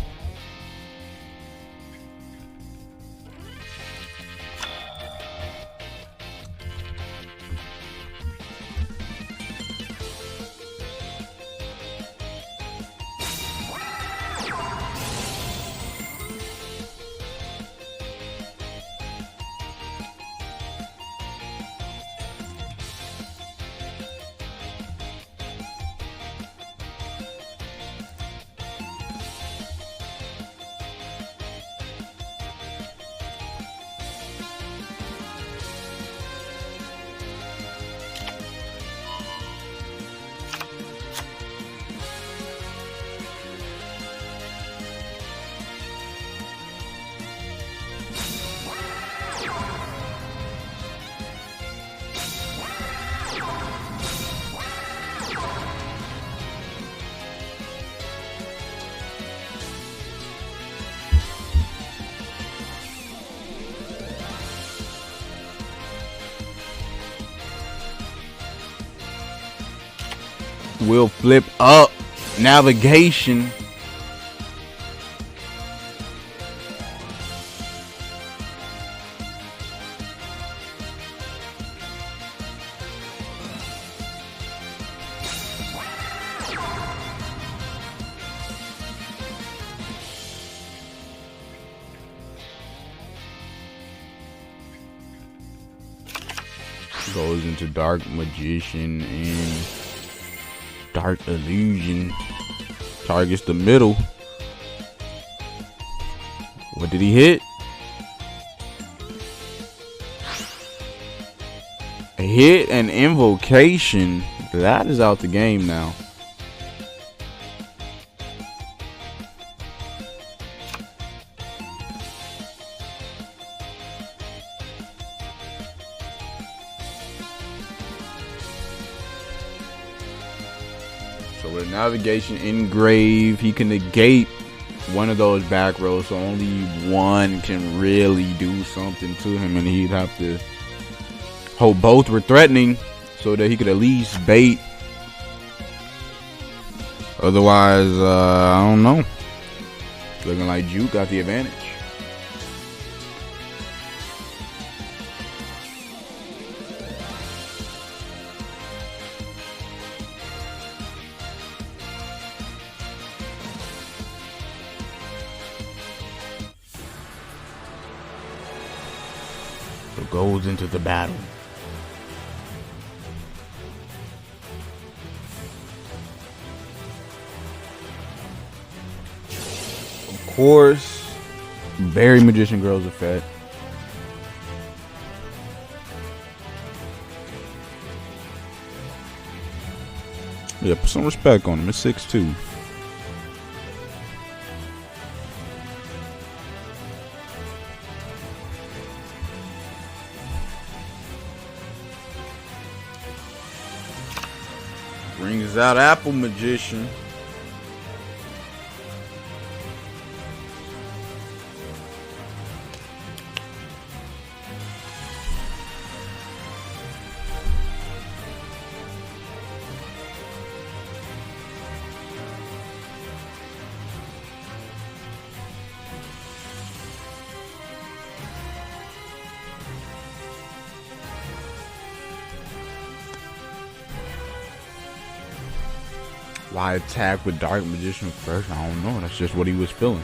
Will flip up navigation. Goes into Dark Magician and Dark Illusion. Targets the middle. What did he hit? A hit and invocation. That is out the game now. So with navigation engrave, he can negate one of those back rows, so only one can really do something to him, and he'd have to hope both were threatening so that he could at least bait. Otherwise, I don't know. Looking like Juke got the advantage. So goes into the battle. Of course, Berry Magician Girl's effect. Yeah, put some respect on him. It's 6'2". Brings out Apple Magician. Why attack with Dark Magician first? I don't know. That's just what he was feeling.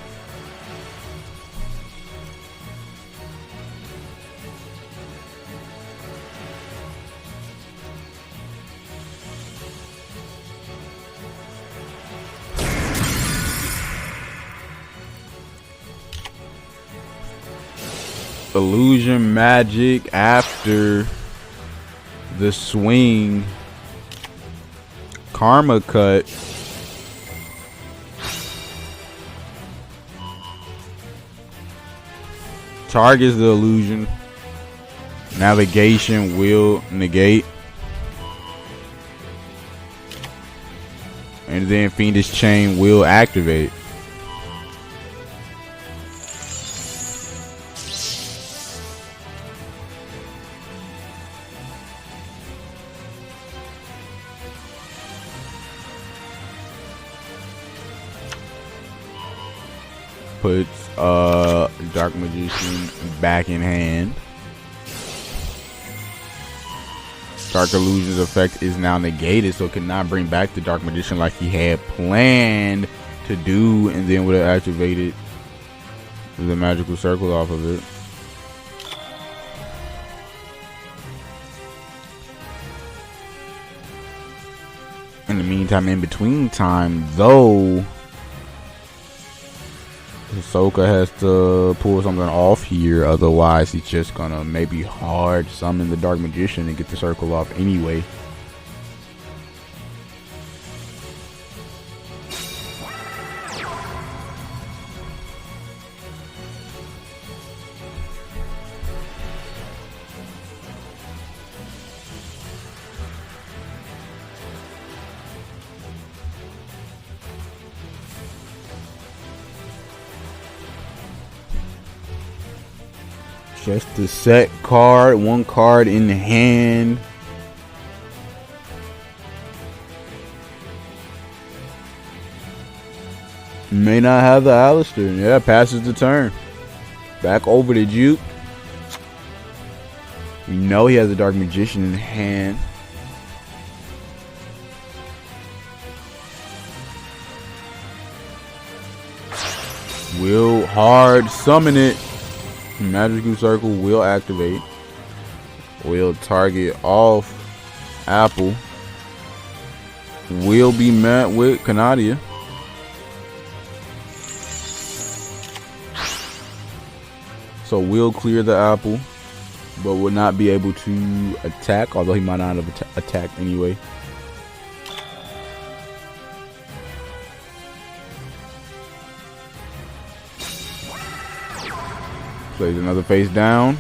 Illusion magic after the swing. Karma cut. Targets the illusion. Navigation will negate. And then Fiendish Chain will activate. Puts Dark Magician back in hand. Dark Illusion's effect is now negated, so cannot bring back the Dark Magician like he had planned to do, and then would have activated the magical circle off of it. In the meantime, in between time, though, Hisoka has to pull something off here, otherwise he's just gonna maybe hard summon the Dark Magician and get the circle off anyway. Just the set card, one card in the hand. May not have the Alistair. Yeah, passes the turn. Back over to Juke. We know he has the Dark Magician in hand. Will hard summon it. Magical Circle will activate. will target off Apple. Will be met with Canadia. So will clear the Apple, but will not be able to attack, although he might not have attacked anyway. Plays another face down.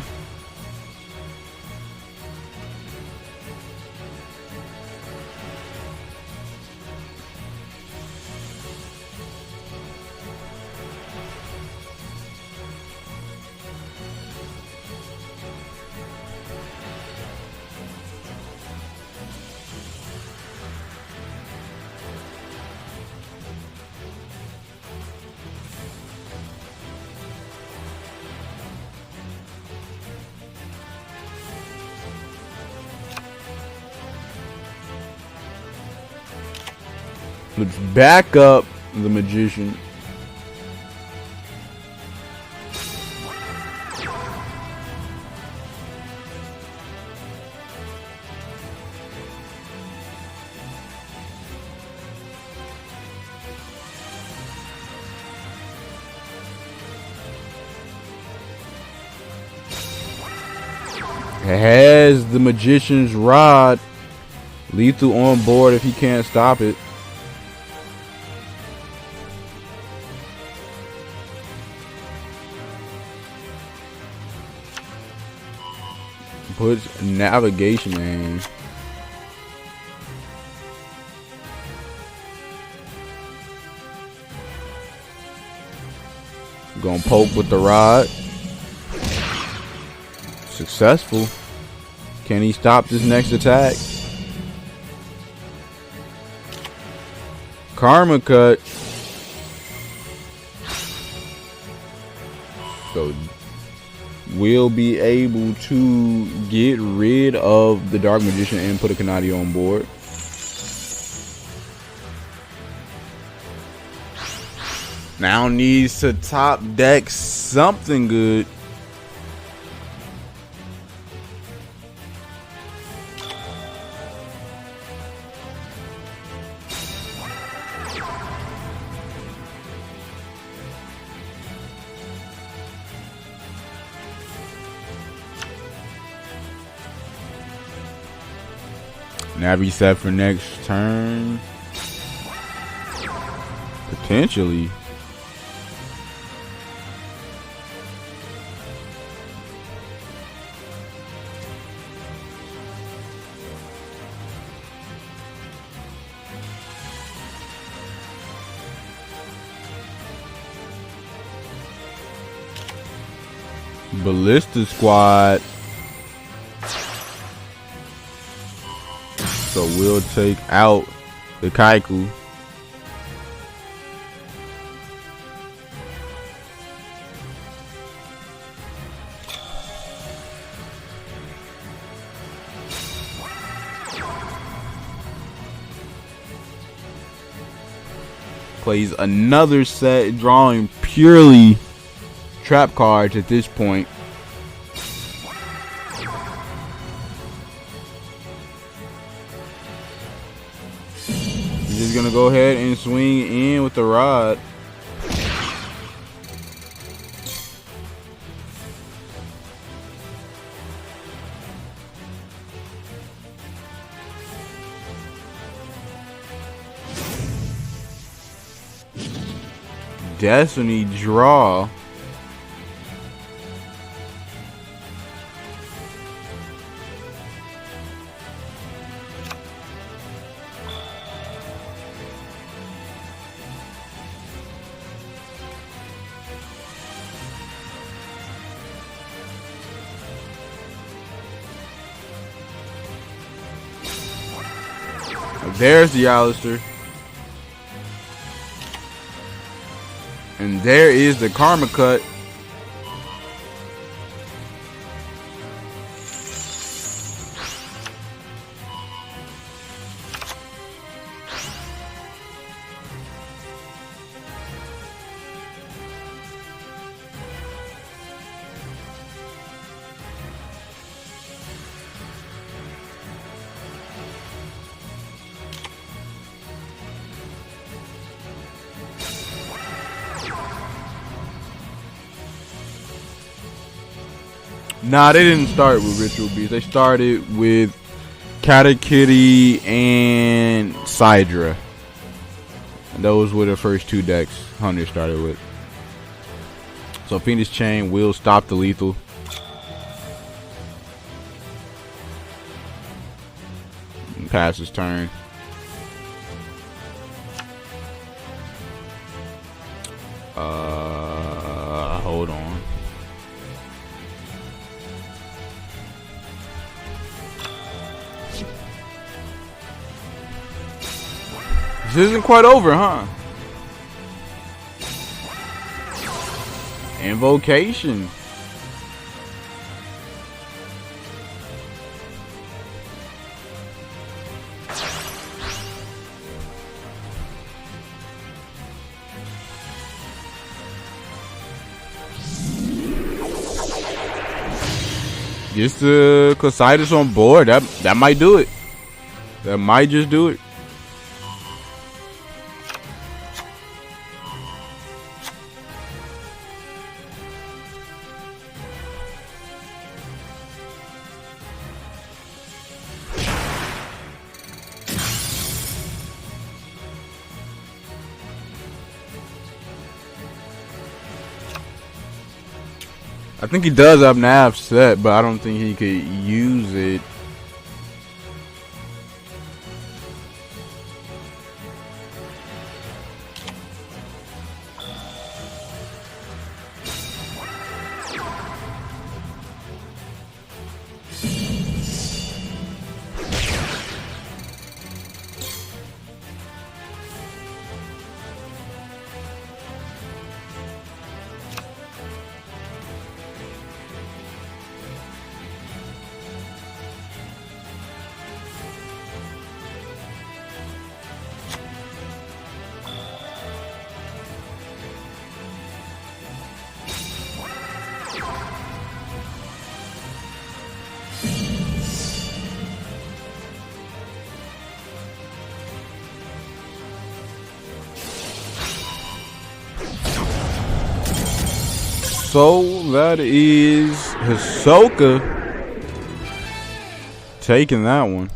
Let's back up the Magician. Has the Magician's Rod. Lethal on board if he can't stop it. Puts navigation in. Gonna poke with the rod. Successful. Can he stop this next attack? Karma cut. So will be able to get rid of the Dark Magician and put a Canadio on board. Now needs to top deck something good. Now reset for next turn. Potentially. Ballista Squad. So we'll take out the Kaiku. Plays another set, drawing purely trap cards at this point. He's just gonna go ahead and swing in with the rod. Destiny draw. There's the Alistair. And there is the Karma cut. Nah, they didn't start with Ritual Beast. They started with Katakuri and Sidra. And those were the first 2 decks Hunter started with. So Phoenix Chain will stop the lethal. And pass his turn. Hold on. This isn't quite over, huh? Invocation. Just Cositis on board. That might do it. That might just do it. I think he does have Nav set, but I don't think he could use it. So that is Hisoka taking that one.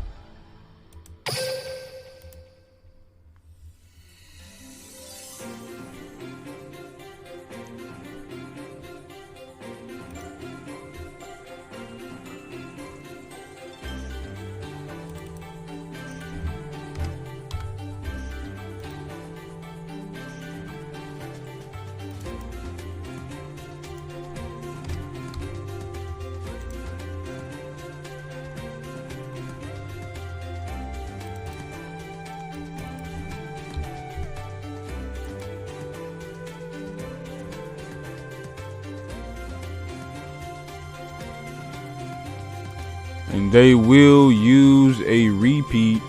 And they will use a repeat.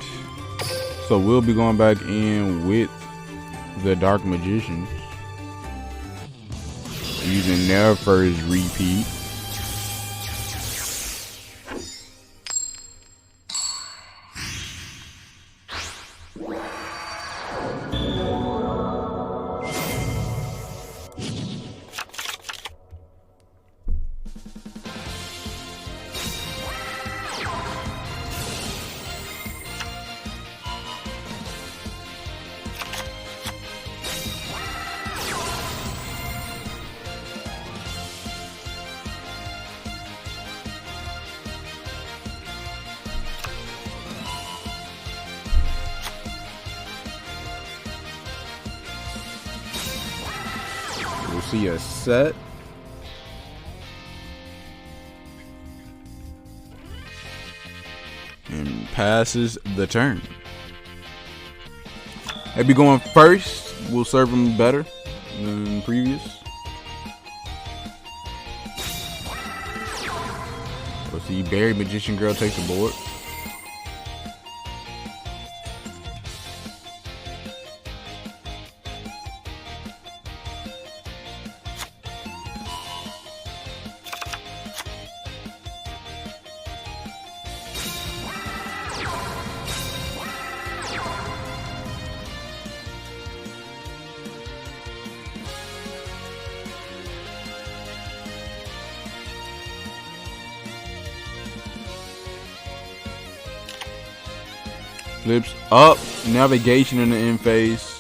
So we'll be going back in with the Dark Magicians, using their first repeat. We'll see a set. And passes the turn. Maybe going first will serve him better than previous. Let's see, Barry Magician Girl takes the board. Flips up. Navigation in the end phase.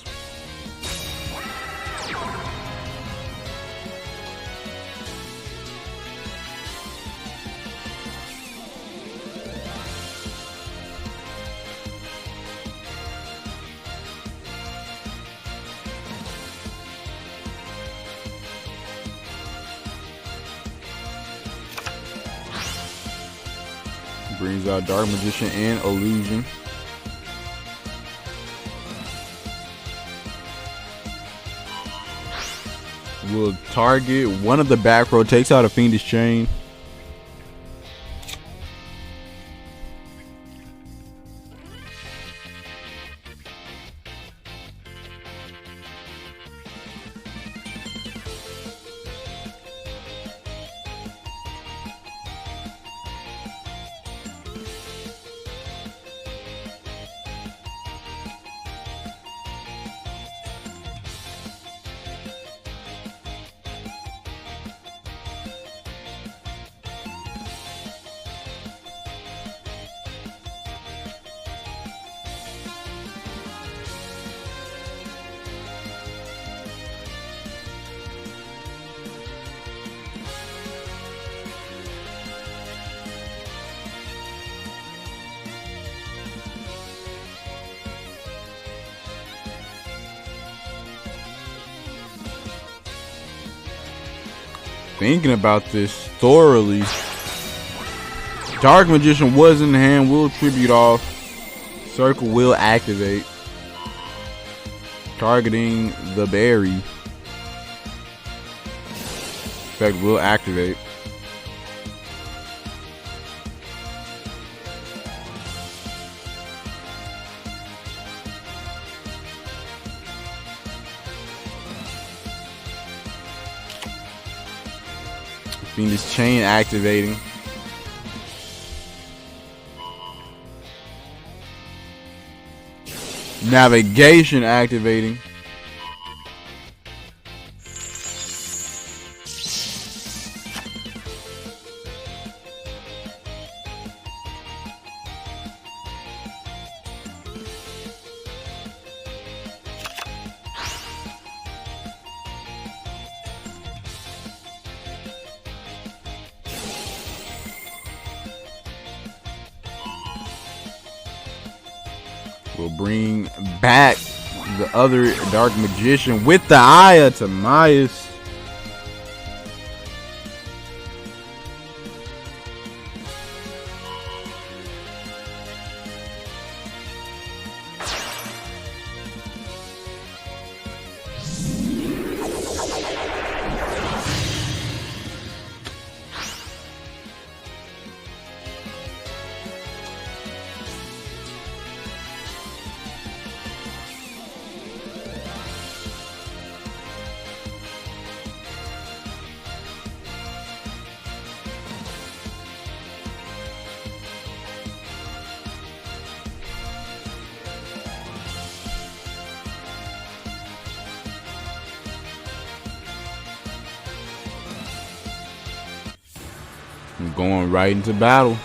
Brings out Dark Magician and Illusion. Will target one of the back row, takes out a Fiendish Chain. Thinking about this thoroughly. Dark Magician was in the hand, will tribute off. Circle will activate. Targeting the berry. Effect will activate. Fiendish Chain activating. Navigation activating. We'll bring back the other Dark Magician with the Aya to Myas. I'm going right into battle.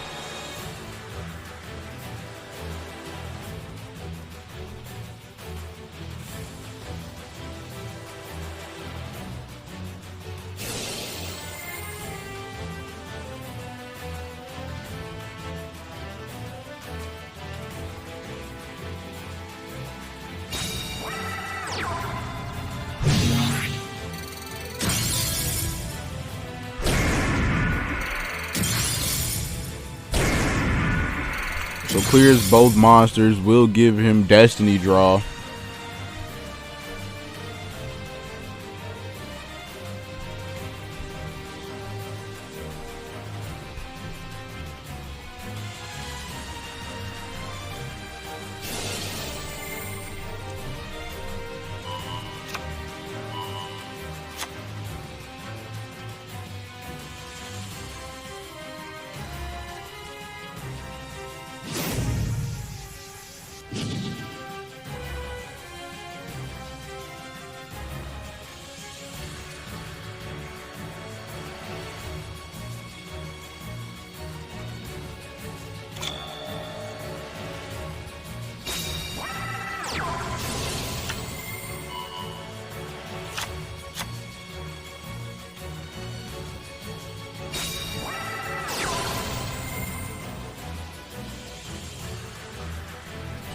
So clears both monsters, will give him Destiny Draw.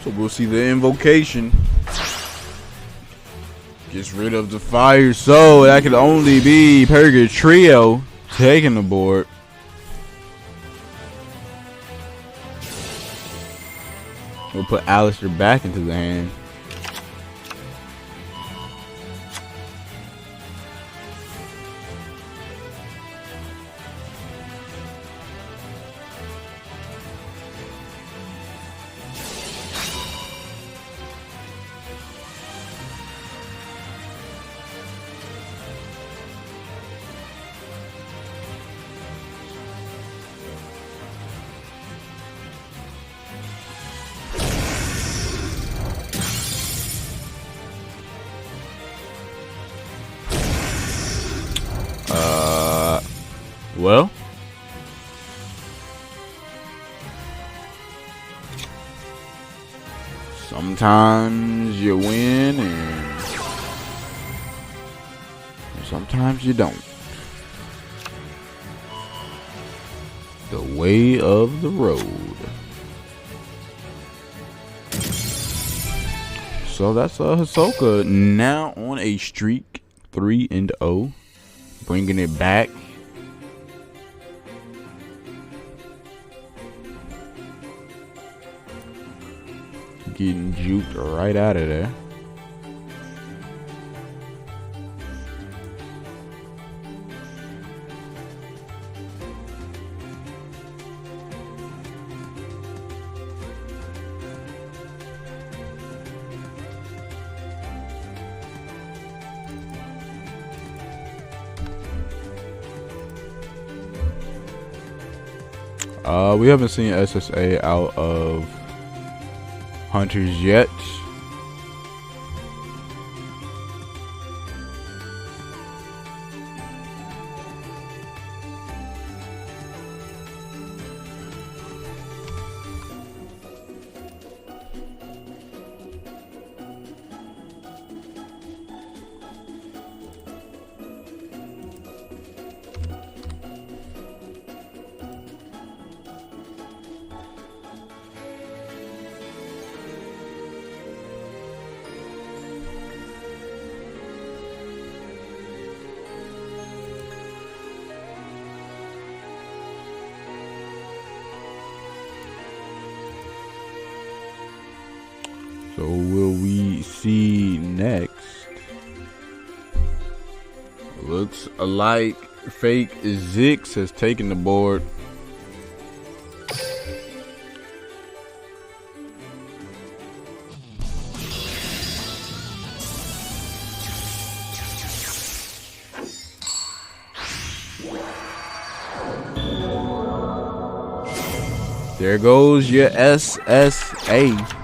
So we'll see the invocation. Gets rid of the fire. So that could only be Purgatrio taking the board. We'll put Alistair back into the hand. Well, sometimes you win and sometimes you don't. The way of the road. So that's Hisoka now on a streak, 3-0, bringing it back. Getting juked right out of there. We haven't seen SSA out of Hunters yet. So will we see next? Looks like fake Zix has taken the board. There goes your SSA.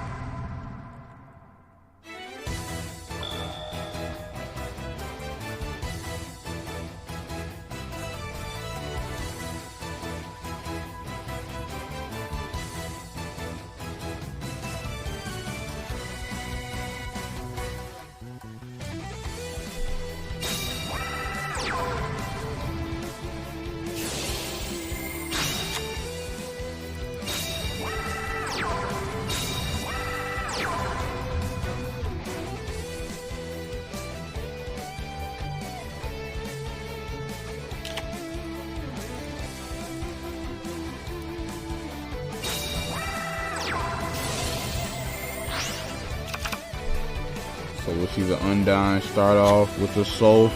So we'll see the Undyne start off with the Soul.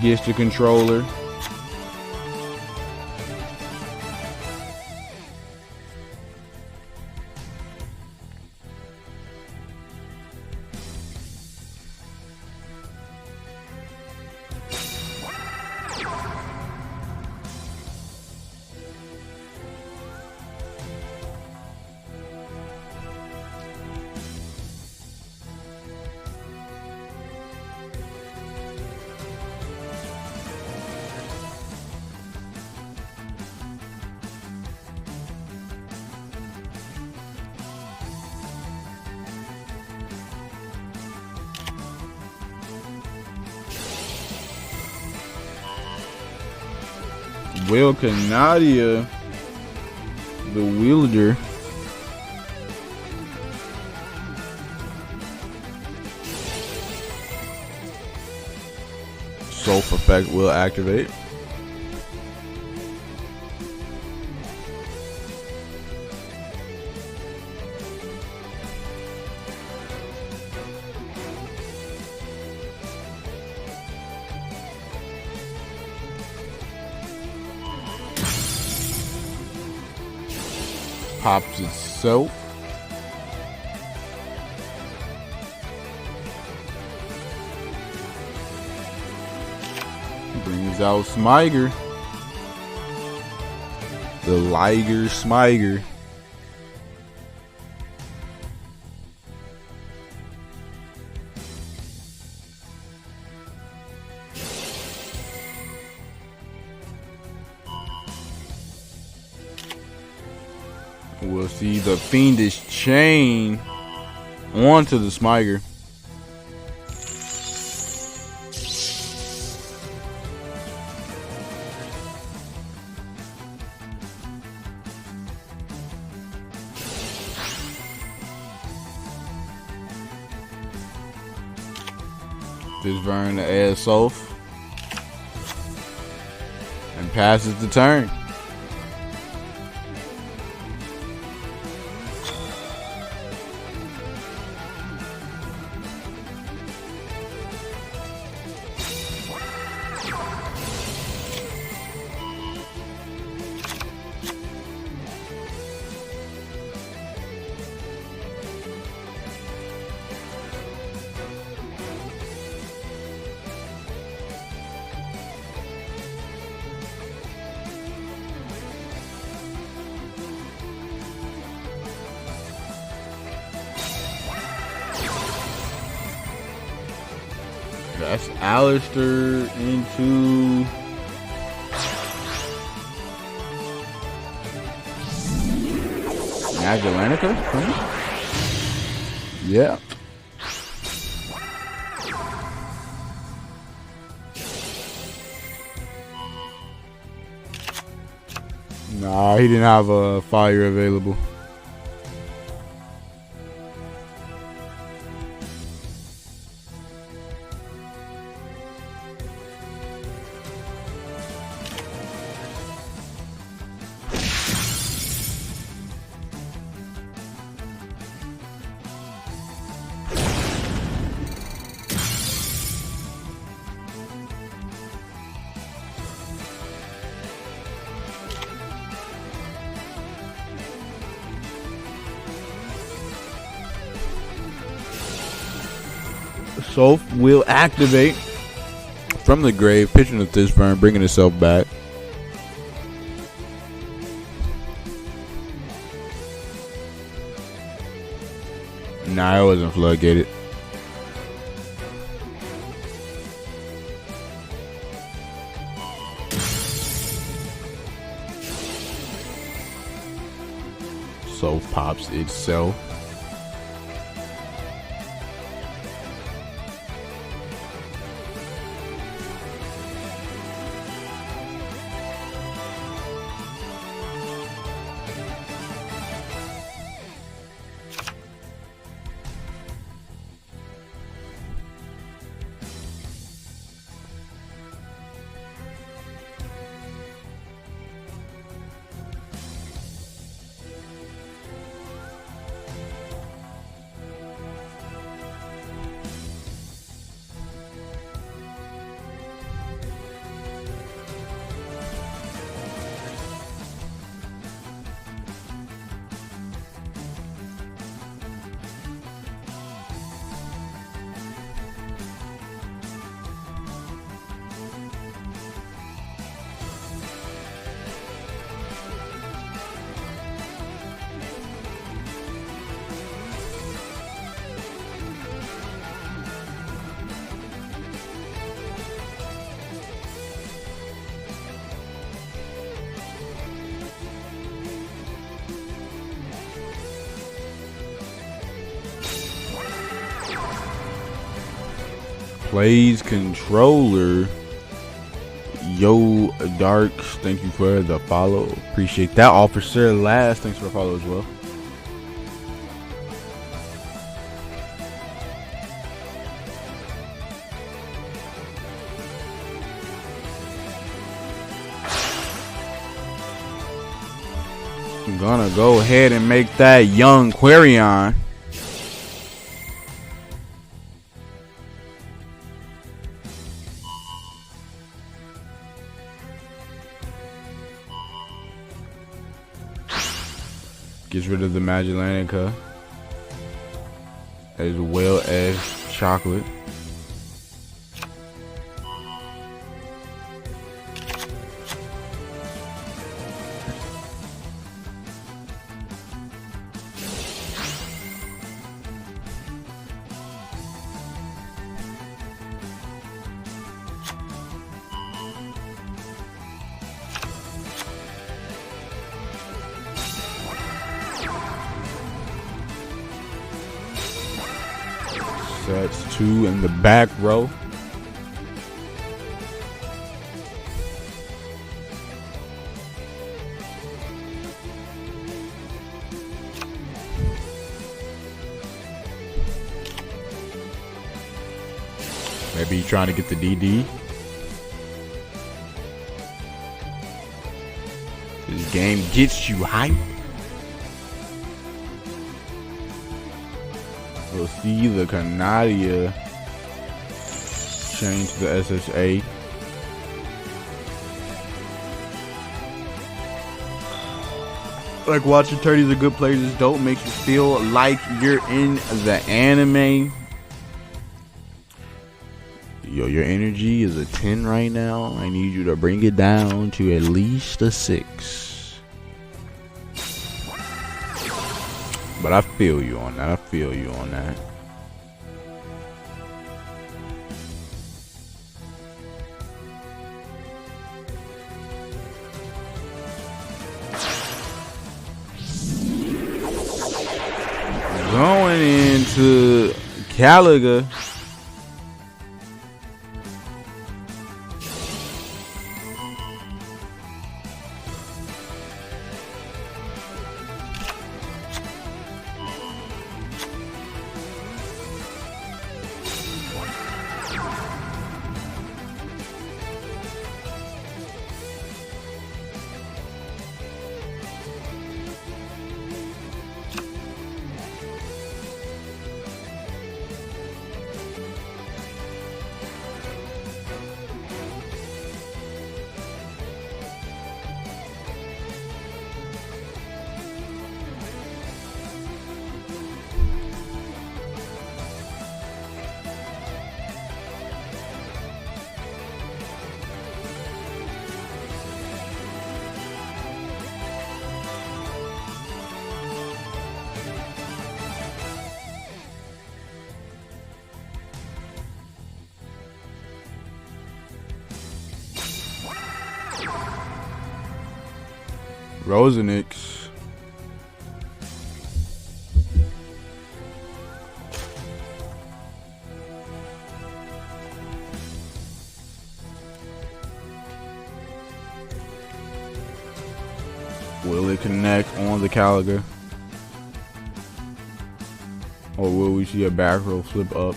Gets the controller. Will Canadia, the wielder, Soap effect will activate. Pops itself. Brings out Smiger. The Liger Smiger. We'll see the Fiendish Chain onto the Smiger. Just burn the air Soph and passes the turn. That's Alistair into Magdalanica? Yeah. Nah, he didn't have a fire available. Soph will activate from the grave, pitching the Thishburn, bringing itself back. Nah, it wasn't floodgated. Soph pops itself. Plays controller. Yo, Darks, thank you for the follow. Appreciate that. Officer Last, thanks for the follow as well. I'm gonna go ahead and make that young Quarion. Gets rid of the Magilanica, as well as Chocolate. That's 2 in the back row. Maybe he's trying to get the DD. This game gets you hype. We'll see the Canadia change to the SSA. Like watching Turdies of good players is dope. Makes you feel like you're in the anime. Yo, your energy is a 10 right now. I need you to bring it down to at least a 6. But I feel you on that. I feel you on that. Going into Caliga. Rosenix. Will it connect on the Caliga? Or will we see a back row flip up?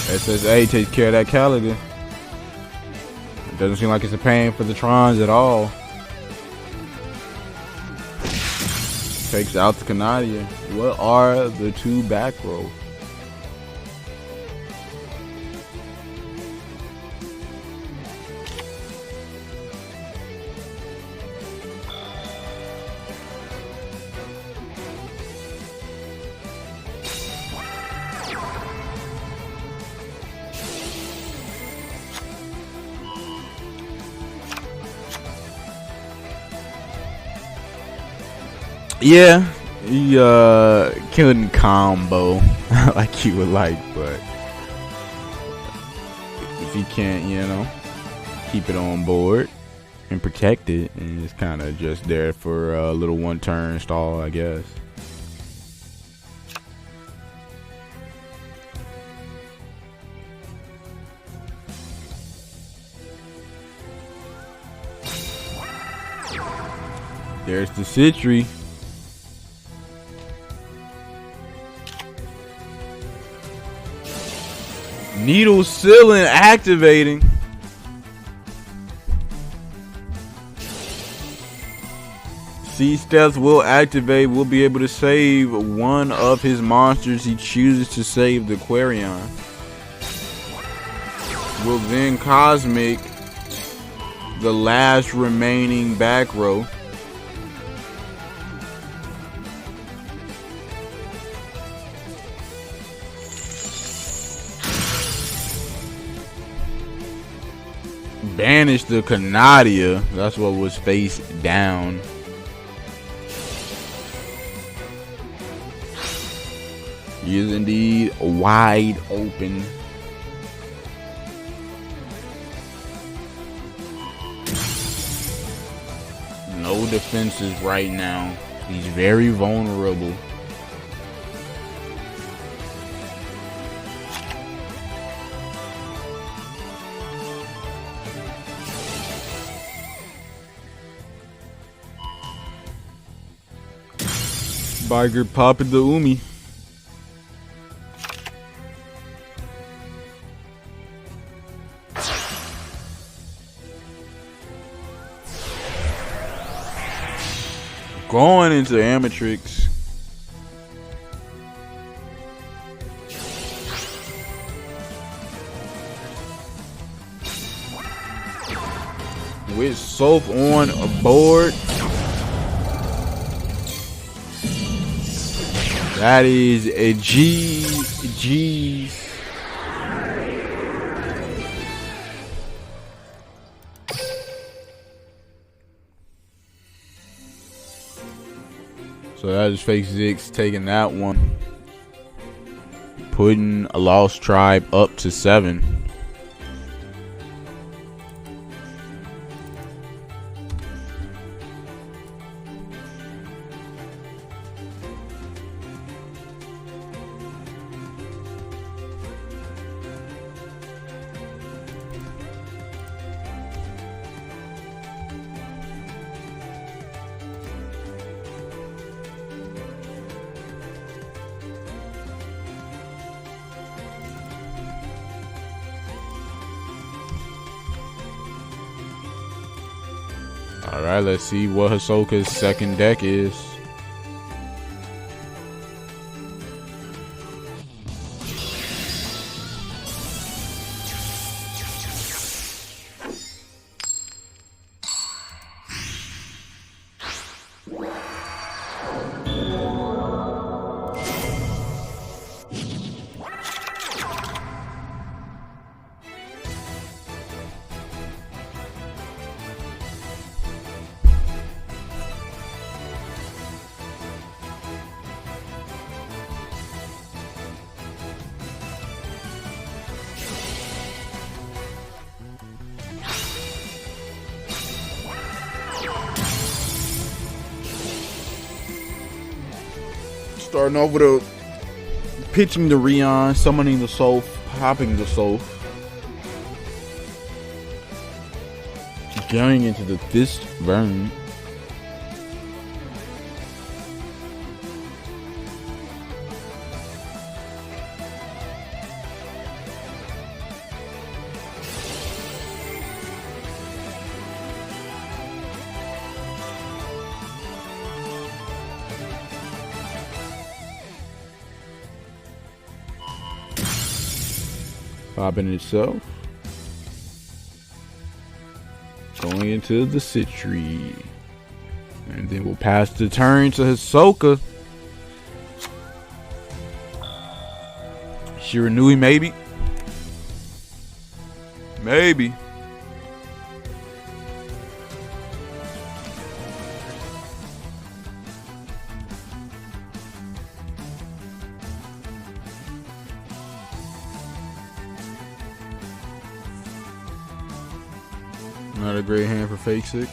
SSA takes care of that Caliga. It doesn't seem like it's a pain for the Trons at all. Takes out the Canadia. What are the 2 back row? Yeah, he couldn't combo like he would like, but if he can't, you know, keep it on board and protect it, and it's kind of just there for a little one-turn stall, I guess. There's the Citri. Needle Ceiling activating. Sea Stealth will activate. Will be able to save one of his monsters. He chooses to save the Quarion. Will then Cosmic the last remaining back row. Banish the Canadia. That's what was face down. He is indeed wide open. No defenses right now. He's very vulnerable. Biker popping the Umi. Going into Amatrix. With Soph on board. That is a GG. So that is Fake Zix taking that one. Putting a Lost Tribe up to 7. Alright, let's see what Hisoka's second deck is. Starting off with a pitching the Rion, summoning the Soph, hopping the Soph. Going into the Fist Burn. Popping itself. Going into the Citri. And then we'll pass the turn to Hisoka. Shiranui maybe. Maybe. Not a great hand for Fake Six.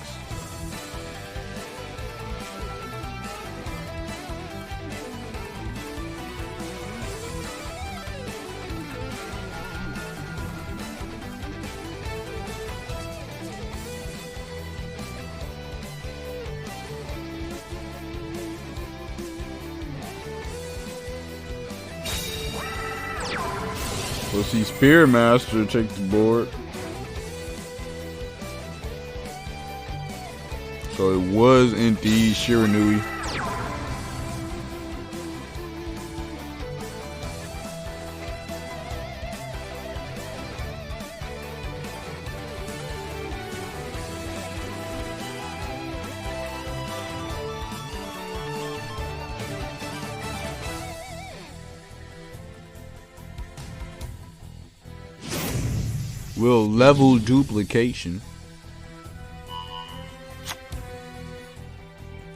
We'll see Spear Master take the board. So it was indeed Shiranui. Will level duplication.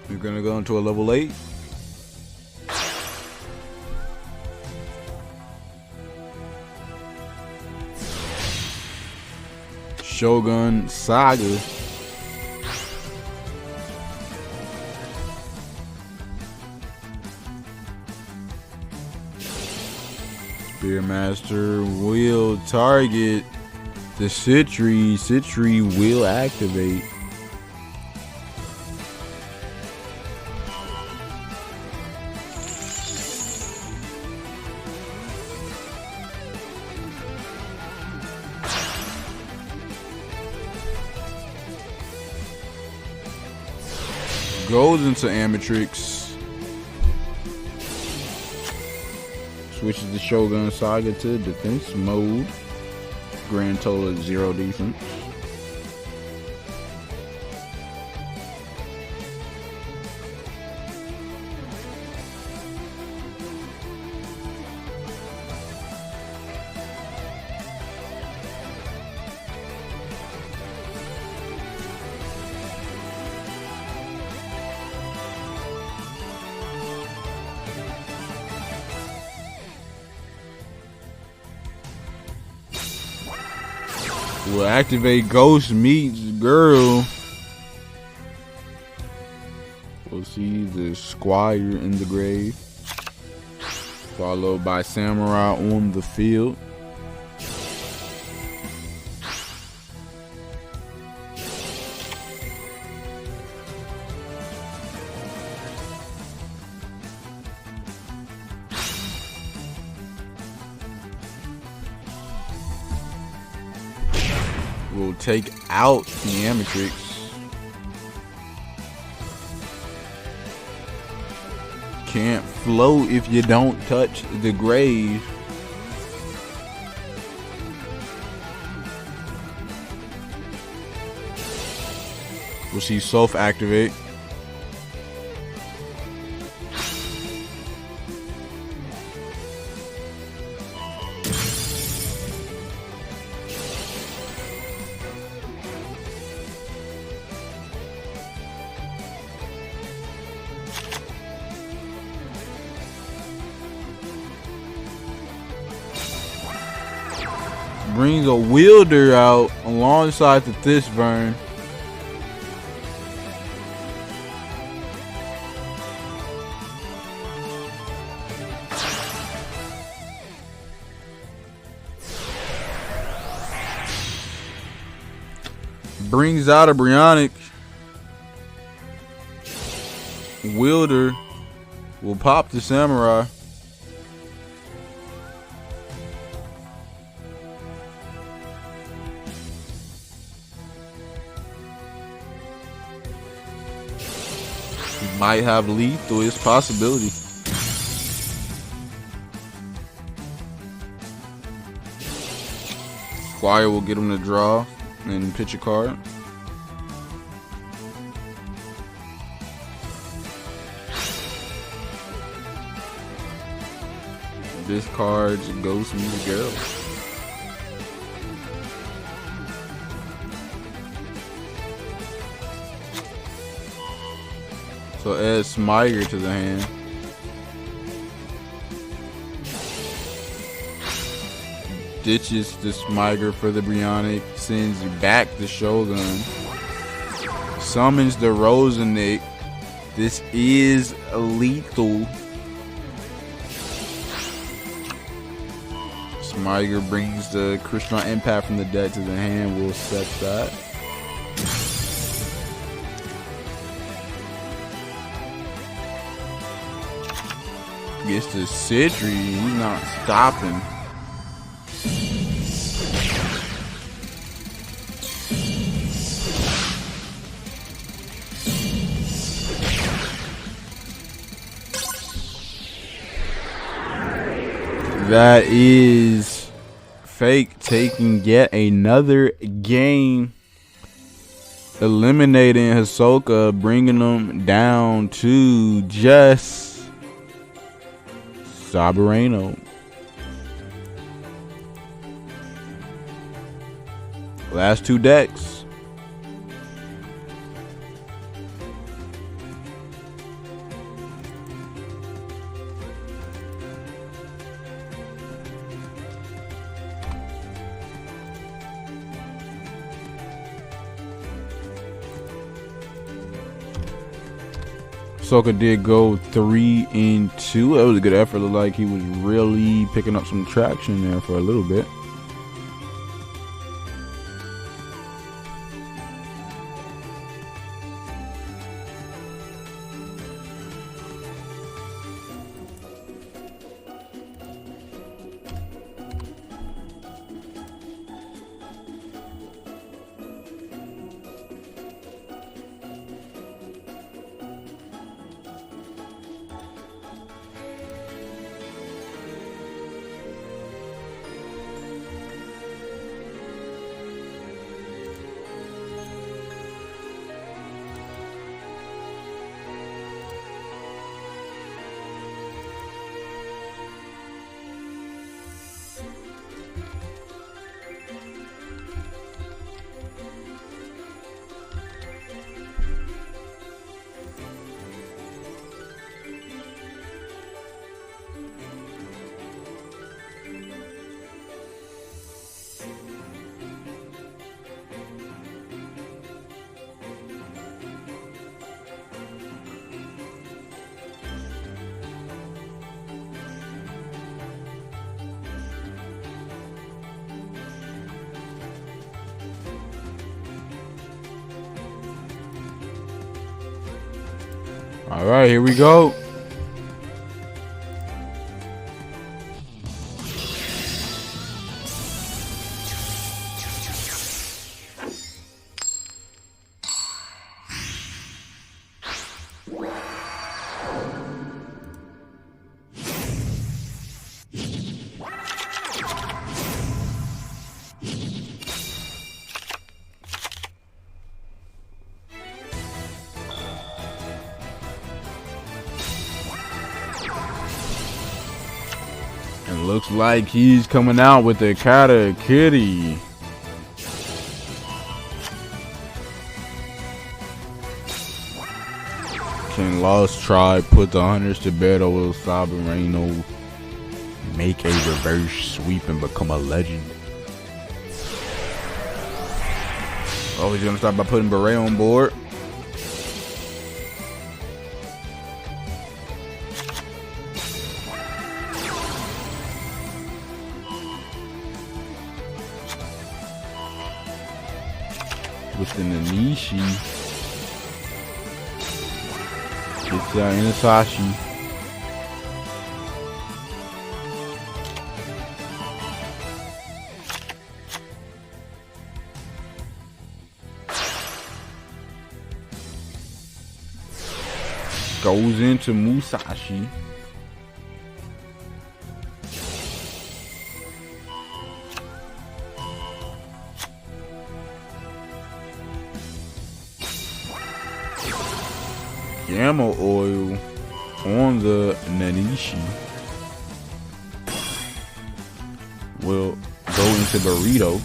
We're gonna go into a level 8. Shogun Saga. Spearmaster will target the Citri. Citri will activate. Goes into Amatrix. Switches the Shogun Saga to defense mode. Grand total of 0 defense. Will activate Ghost Meets Girl. We'll see the Squire in the grave, followed by Samurai on the field. Will take out the Amatrix. Can't float if you don't touch the grave. We'll see Self activate. Brings a wielder out alongside the Thishburn. Brings out a Brionic. Wielder will pop the Samurai. Might have lethal, it's possibility. Squire will get him to draw and pitch a card. This card goes to the girl. So add Smyger to the hand. Ditches the Smyger for the Brionic. Sends back the Shogun. Summons the Rosenik. This is lethal. Smyger brings the Krishna Impact from the deck to the hand. We'll set that. Gets to Citri, he's not stopping. That is Fake taking yet another game, eliminating Hisoka, bringing them down to just Sabareno. Last two decks. Hisoka did go 3-2. That was a good effort. Looked like he was really picking up some traction there for a little bit. All right, here we go. And looks like he's coming out with the Kata Kitty. Can Lost Tribe put the Hunters to bed, or will Sabareno make a reverse sweep and become a legend? Oh, he's gonna start by putting Beret on board. With the Nanishi, gets Inasashi. Goes into Musashi. Gamma oil on the Nanishi will go into Burrito.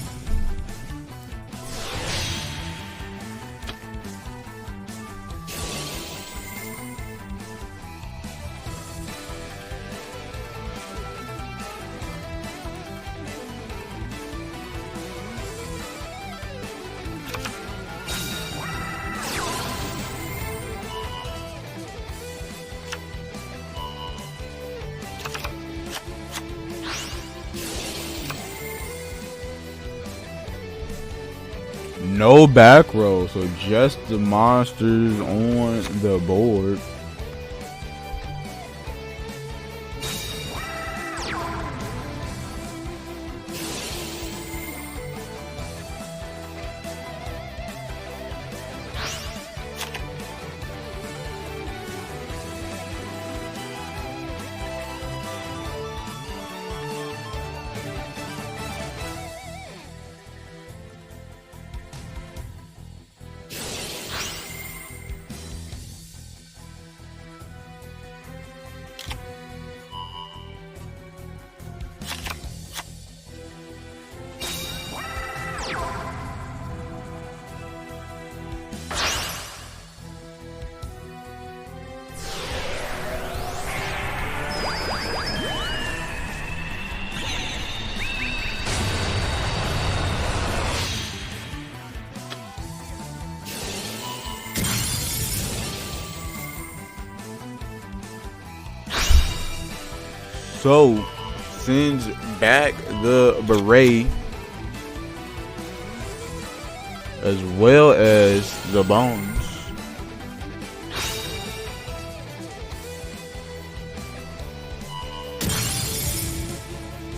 No back row, so just the monsters on the board. So, sends back the beret as well as the bones.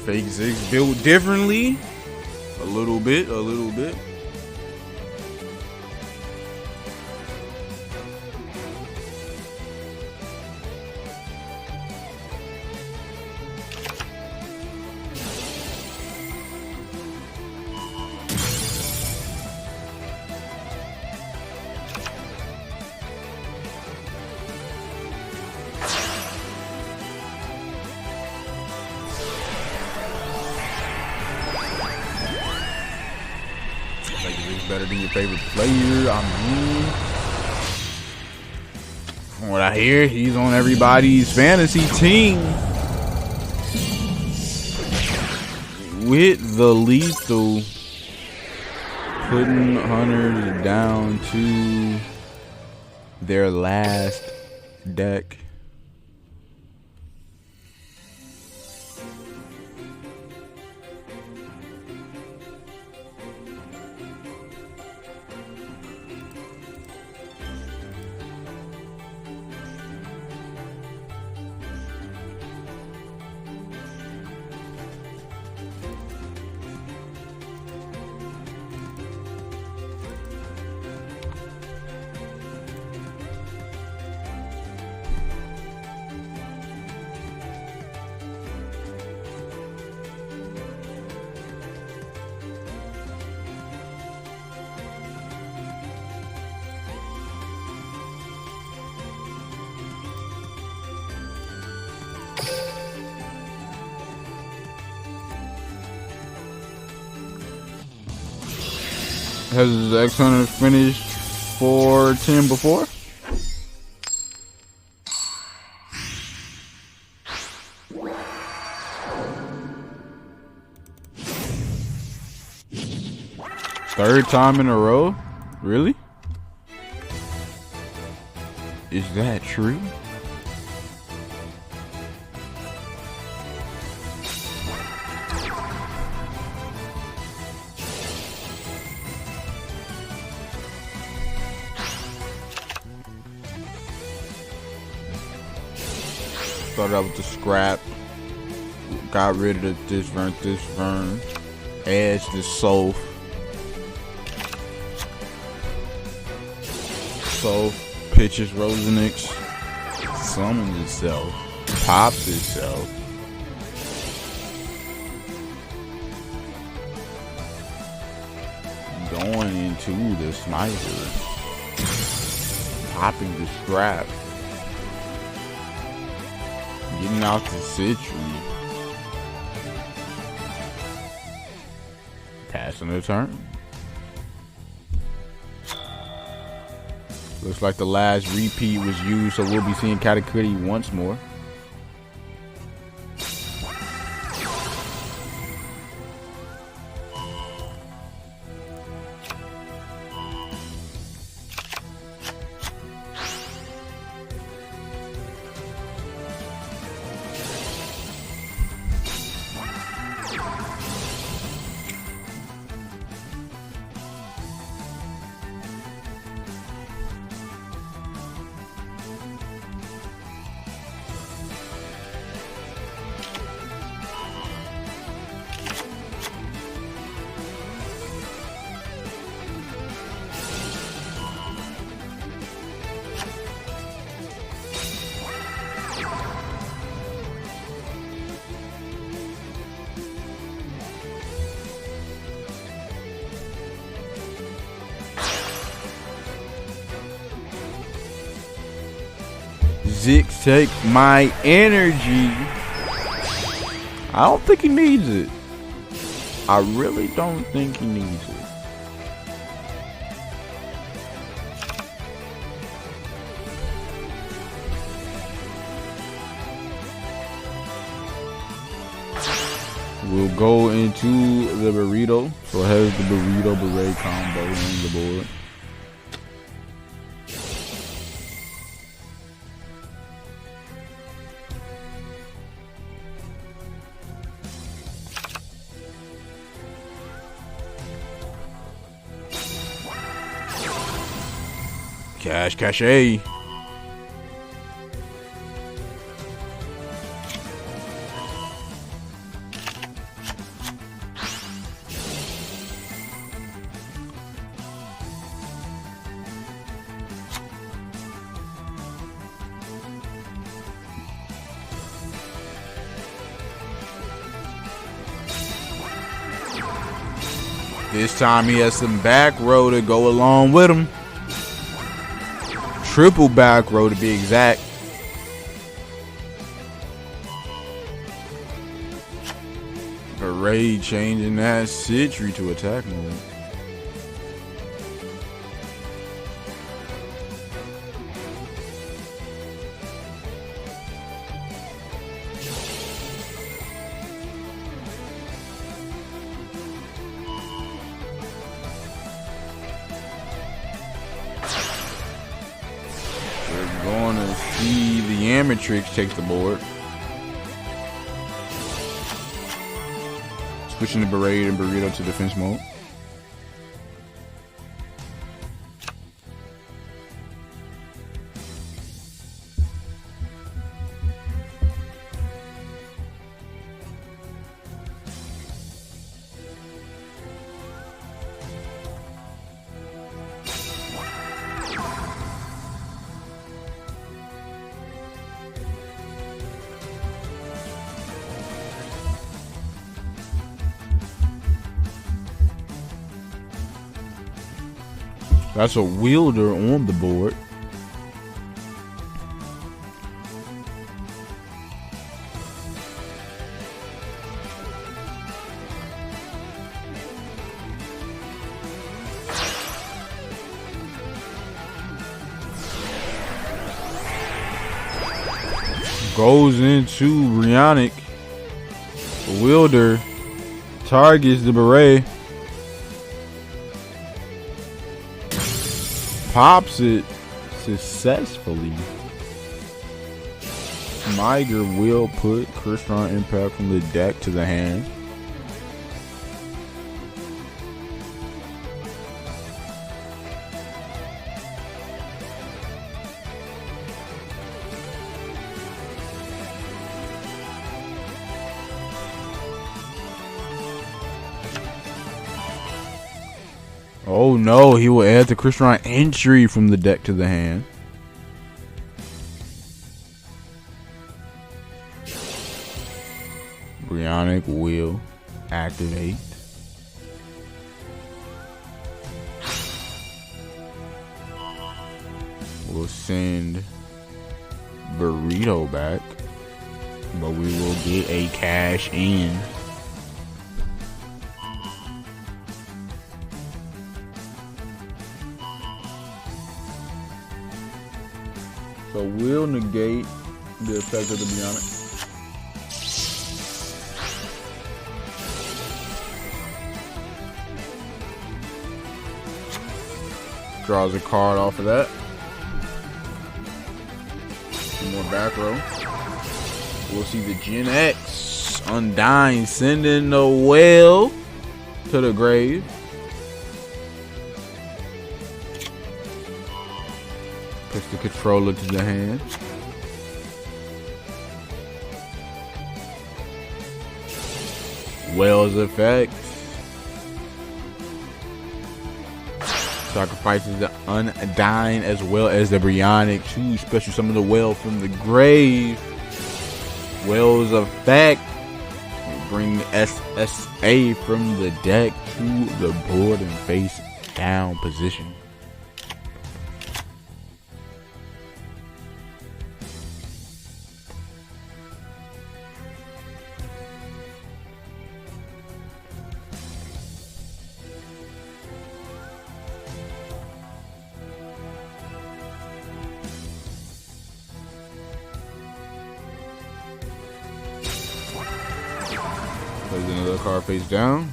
Fake Six built differently. A little bit. Better than your favorite player. I mean, from what I hear, he's on everybody's fantasy team with the lethal, putting hunters down to their last deck. Has X Hunter finished 4-10 before? Third time in a row? Really? Is that true? Started out with the scrap, got rid of this vern, edge, this soul, pitches Rosenix, summons itself, pops itself. Going into the sniper, popping the scrap. Getting out the Citrus. Passing the turn. Looks like the last repeat was used, so we'll be seeing Katakuri once more. Zix, take my energy. I don't think he needs it. I really don't think he needs it. We'll go into the burrito. So it has the burrito beret combo on the board. Cash cachet. This time he has some back row to go along with him. Triple back row to be exact. Beret changing that Citrus to attack mode. Going to see the Amatrix takes the board. Switching the Beret and Burrito to defense mode. That's a wielder on the board. Goes into Brionic. The wielder targets the Beret. Pops it successfully. Miger will put Crystron Impact from the deck to the hand. Oh no, he will add the Crystron entry from the deck to the hand. Brionic will activate. We'll send Burrito back, but we will get a cash in. So we'll negate the effect of the Bionic. Draws a card off of that. Some more back row. We'll see the Gen X Undying sending the whale to the grave. Puts the controller to the hand. Whale's effect. Sacrifices the Undying as well as the Brionic to special summon the whale from the grave. Whale's effect. Bring SSA from the deck to the board in face down position. Plays another card face down.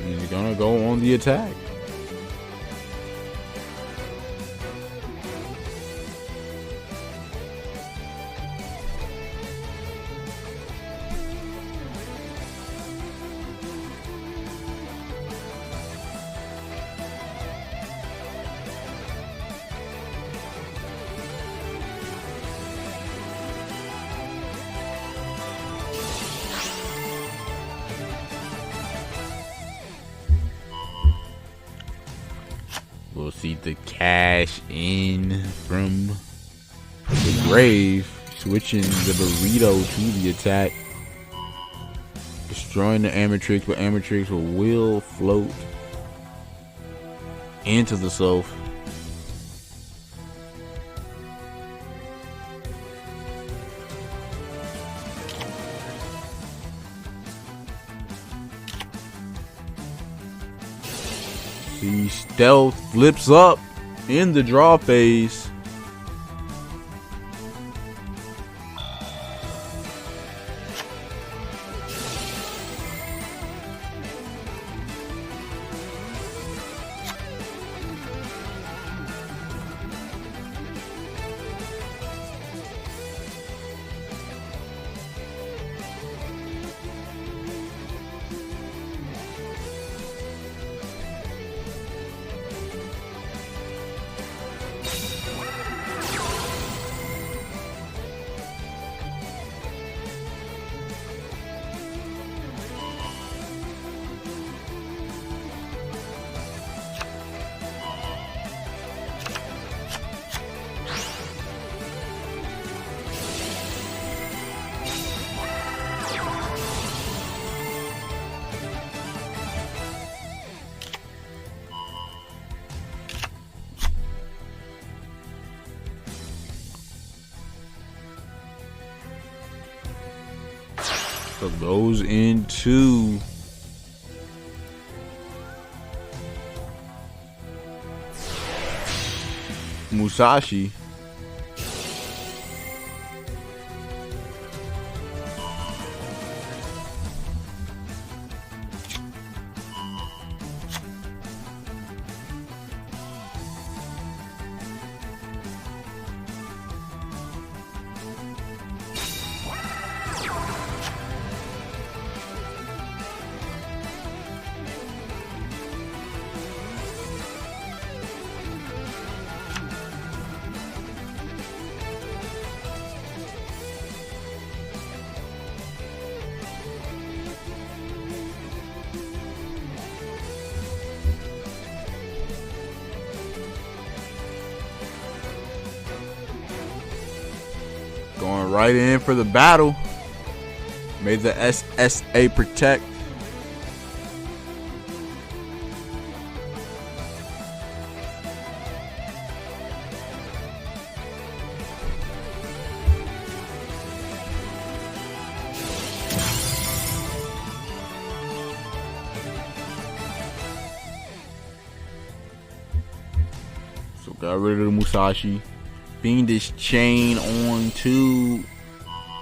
He's gonna go on the attack. We'll see the cash in from the grave, switching the burrito to the attack, destroying the Amatrix, but Amatrix will float into the Soph. The stealth flips up in the draw phase. So goes into Musashi. Going right in for the battle. May the SSA protect. So got rid of the Musashi. Fiendish chain onto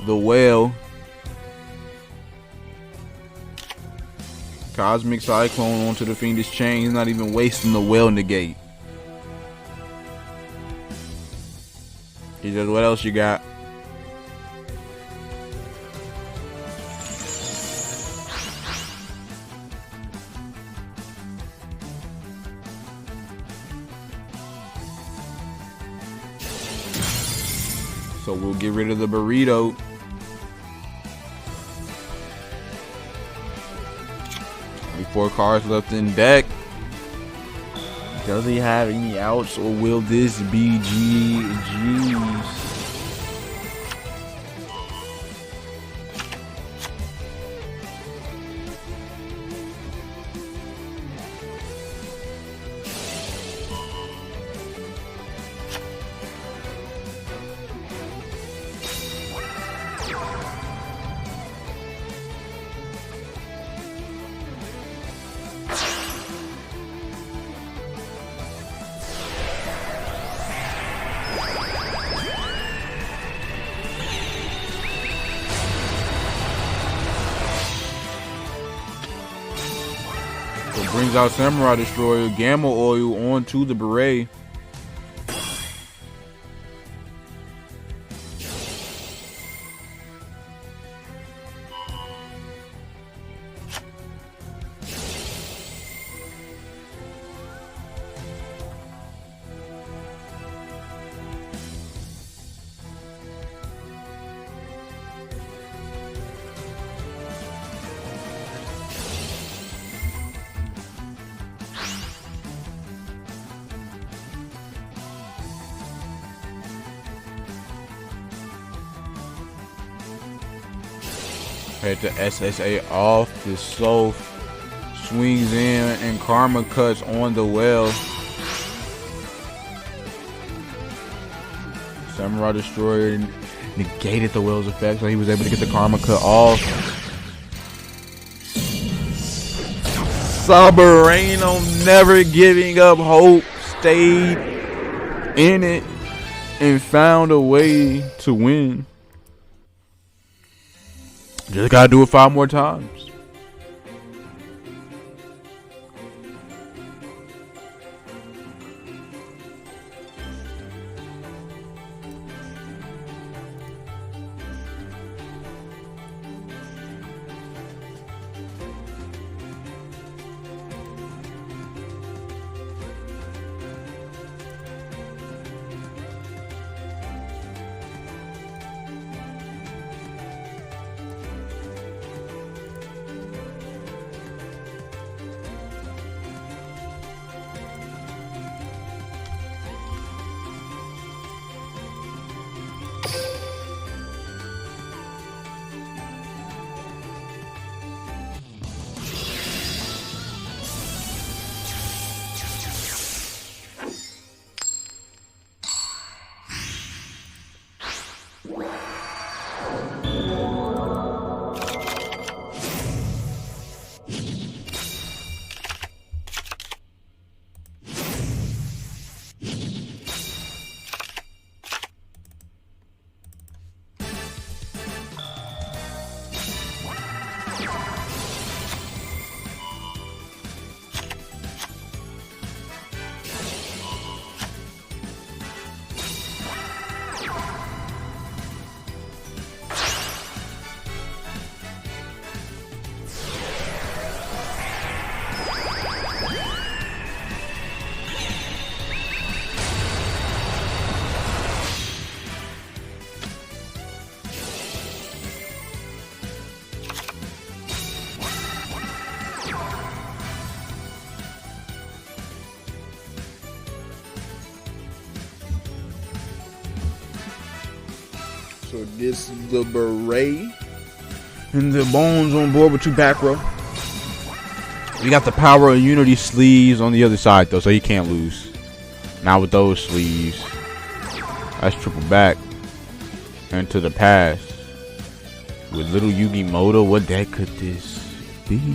the whale. Cosmic Cyclone onto the Fiendish chain. He's not even wasting the whale negate. He says, what else you got? So we'll get rid of the burrito. Only 4 cards left in deck. Does he have any outs, or will this be GG's? Brings out Samurai Destroyer. Gamma Oil onto the Beret. Head to SSA off the Soph. Swings in and Karma cuts on the well. Samurai Destroyer negated the well's effect, so he was able to get the Karma cut off. Sabareno never giving up hope. Stayed in it and found a way to win. Just gotta do it 5 more times. So this is the Beret. And the Bones on board with 2 back row. We got the Power of Unity sleeves on the other side, though, so he can't lose. Not with those sleeves. That's triple back. Into the past. With little Yugi Moto, what deck could this be?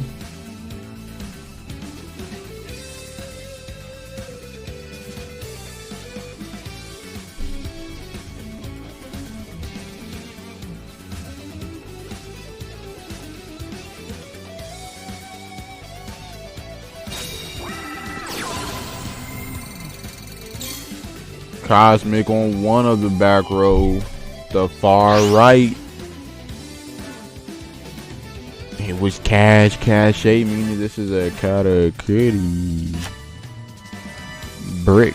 Cosmic on one of the back row, the far right. It was cache, meaning this is a Katakuri brick.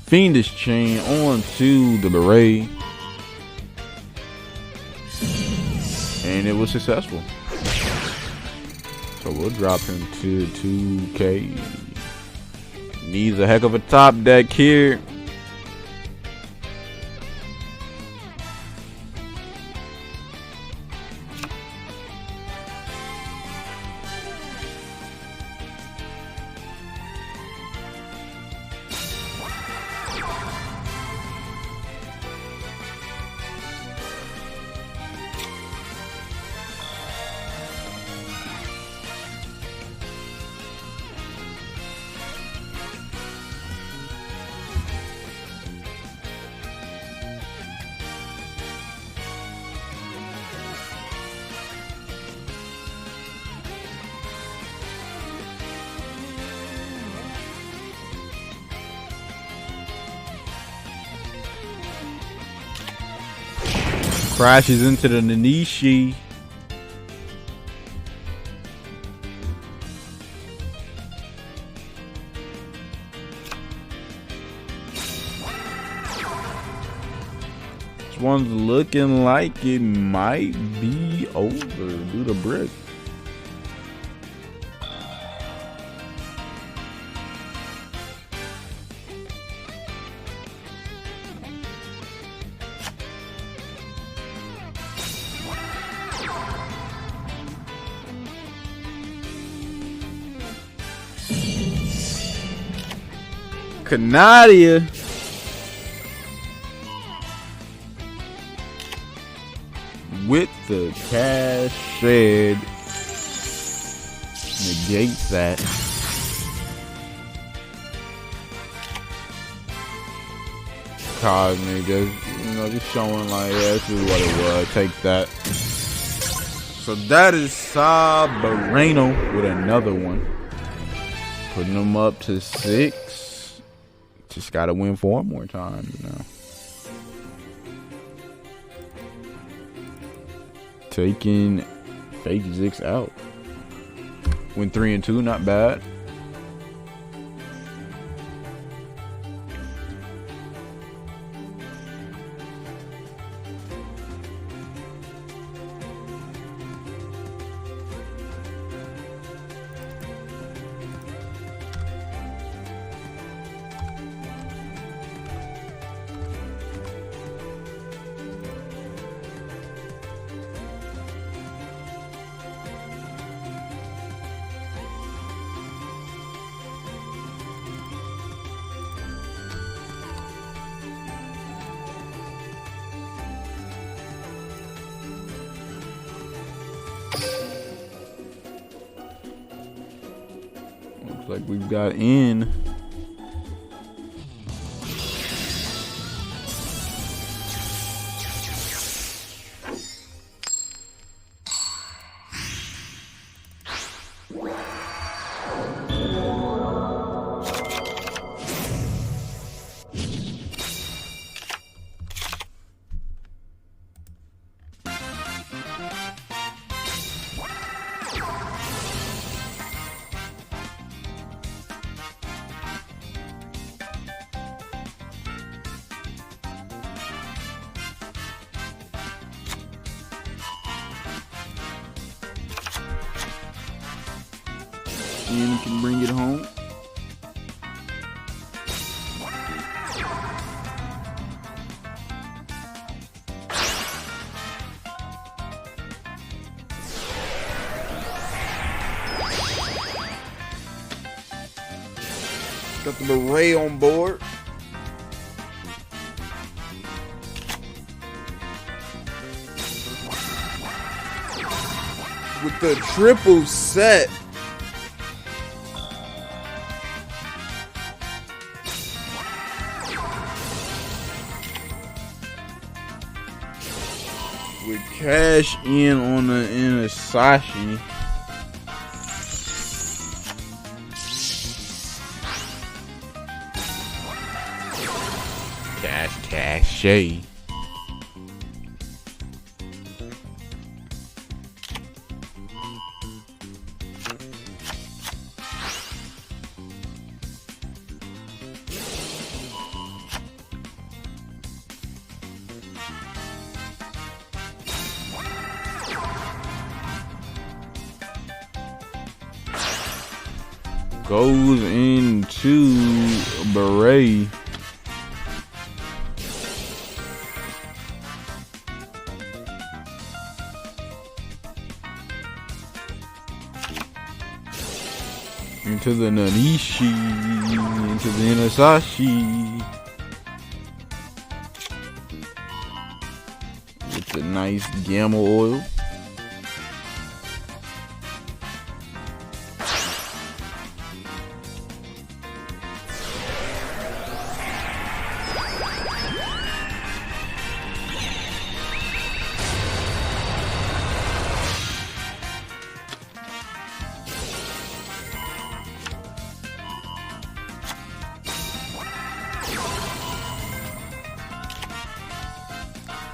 Fiendish Chain onto the Beret. And it was successful. So we'll drop him to 2K. Needs a heck of a top deck here. Crashes into the Nanishi. This one's looking like it might be over due to brick. Canadia with the cash shed negates that. Cosmic, just showing like, yeah, this is what it was. Take that. So that is Sabareno with another one, putting them up to 6. Just gotta win 4 more times, Taking Fake Zix out. Win 3 and 2, not bad. Looks like we've got in. Ian can bring it home. Got the beret on board. With the triple set. With cash in on the Inasashi. Cache. Goes into Beret. Into the Nanishi, into the Inasashi. With the nice gamma oil.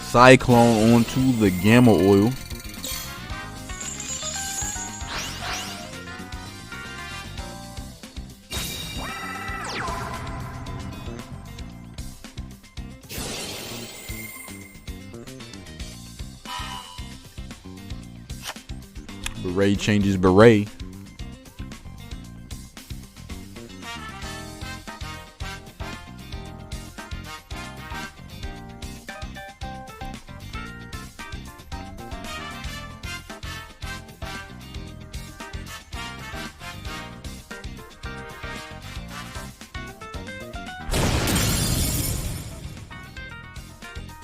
Cyclone onto the Gamma Oil. Beret changes beret.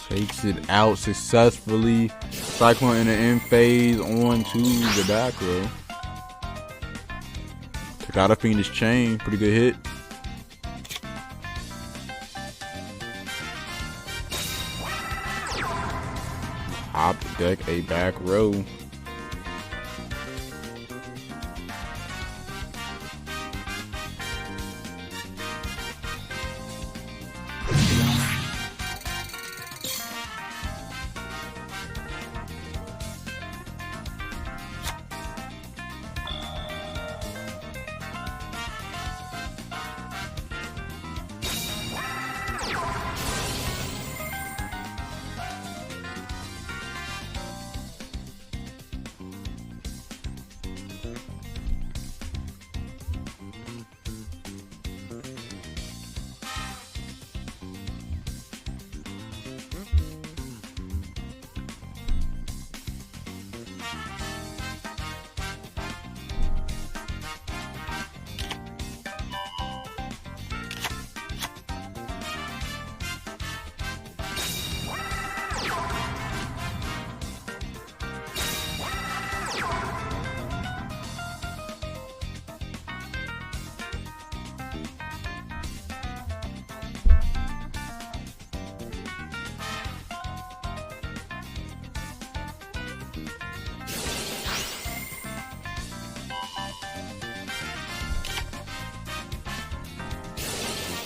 Takes it out successfully. Cyclone in the end phase onto the back row. Took out a Fiendish Chain. Pretty good hit. Top deck a back row.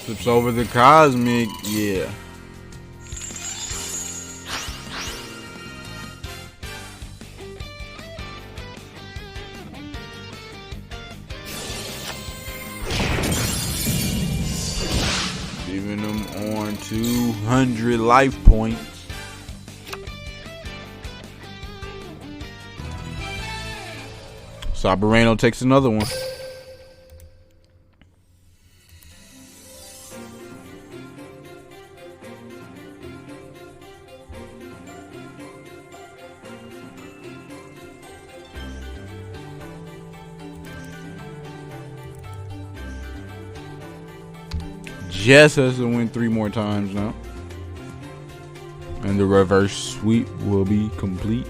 Flips over the Cosmic, yeah. Leaving them on 200 life points. Sabareno takes another one. Jess has to win 3 more times now. And the reverse sweep will be complete.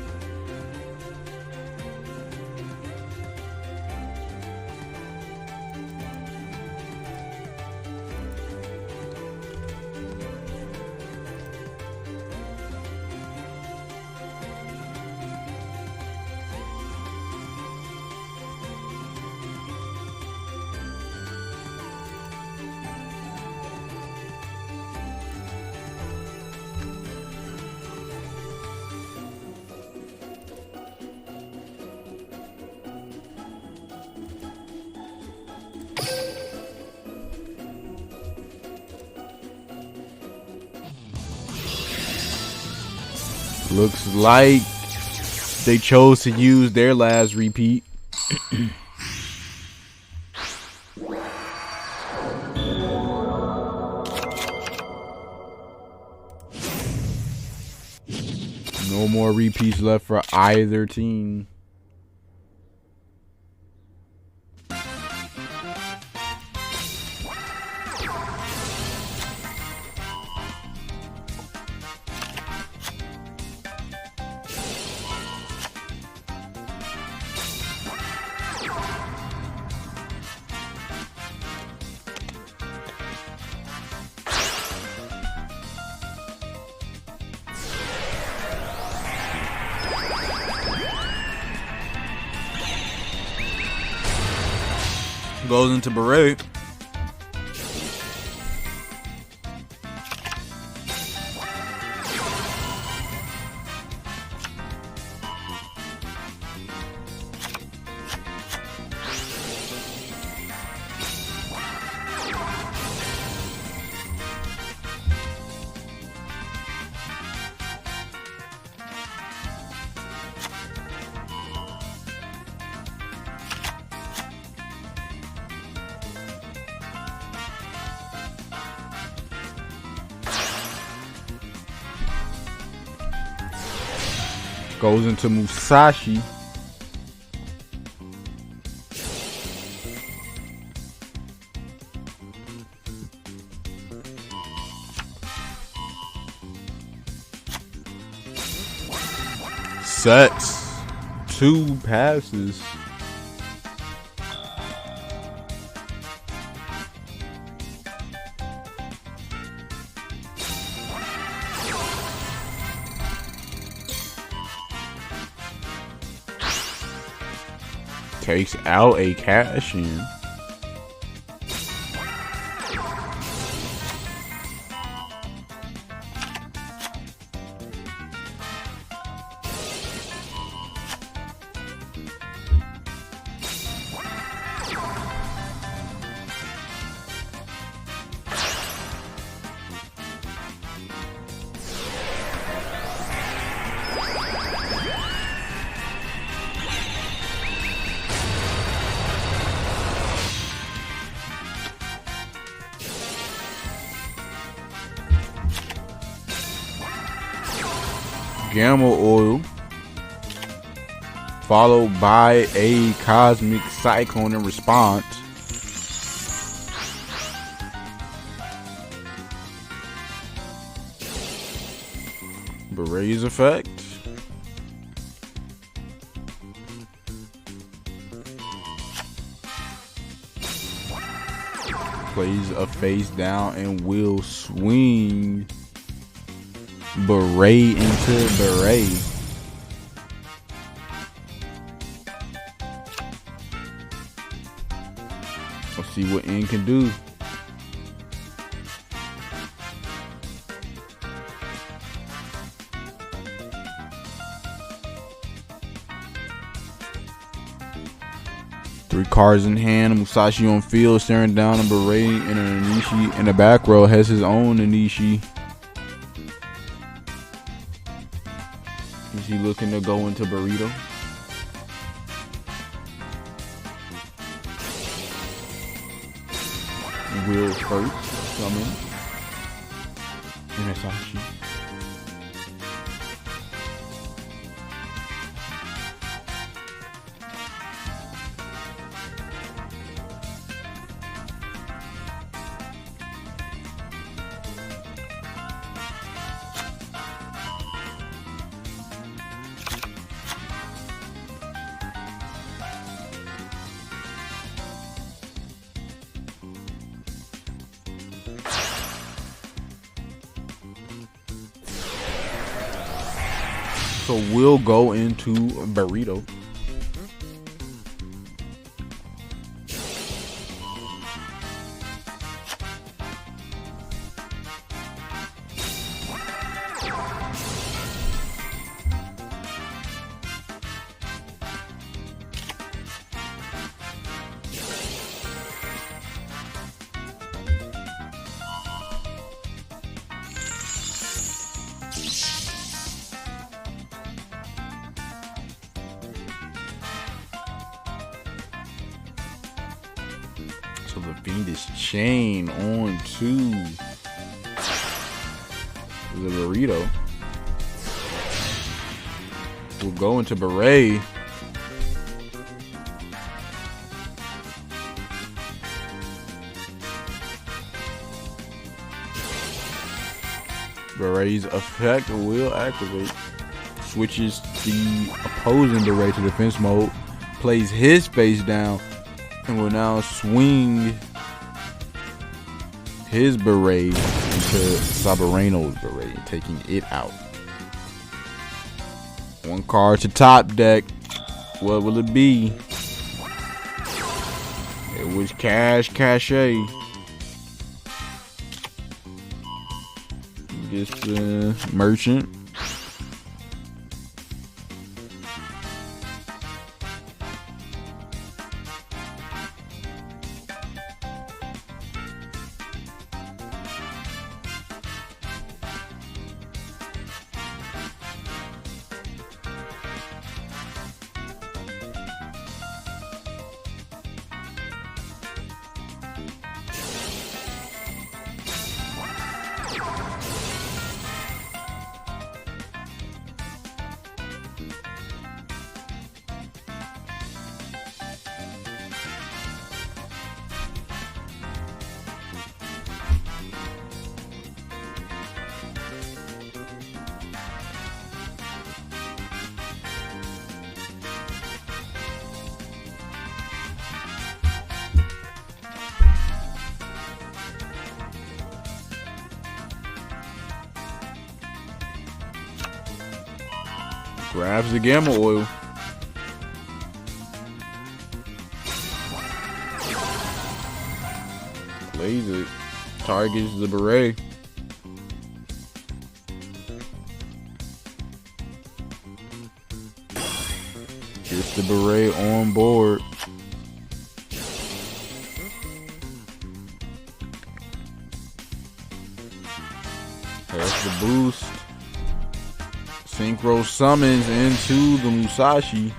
Looks like they chose to use their last repeat. No more repeats left for either team. Goes into Beret. Goes into Musashi. Sets 2 passes. Takes out a cash in. Gamma Oil, followed by a Cosmic Cyclone in response. Beret's effect. Plays a face down and will swing Beret into Beret. Let's see what N can do. Three cards in hand. Musashi on field, staring down a Beret, and an Anishi in the back row has his own Anishi. Is he looking to go into Burrito? Will first coming. And Musashi. So we'll go into Burrito. So the Fiendish Chain on to the Burrito. We'll go into Beret. Beret's effect will activate. Switches the opposing Beret to defense mode. Plays his face down. And will now swing his Beret into Sabareno's Beret, taking it out. One card to top deck. What will it be? It was Cachet. Gets the Merchant. Grabs the gamma oil. Plays it. Targets the beret. Gets the beret on board. Has the boost. Synchro summons into the Musashi.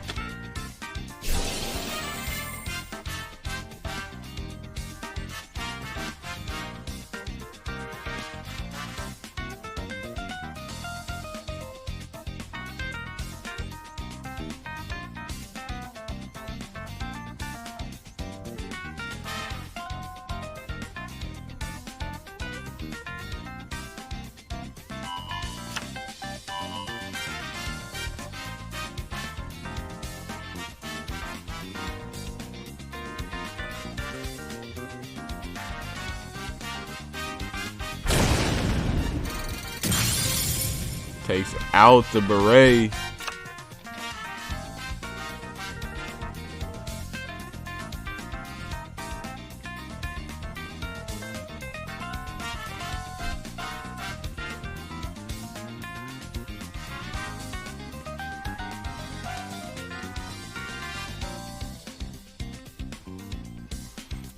Takes out the beret.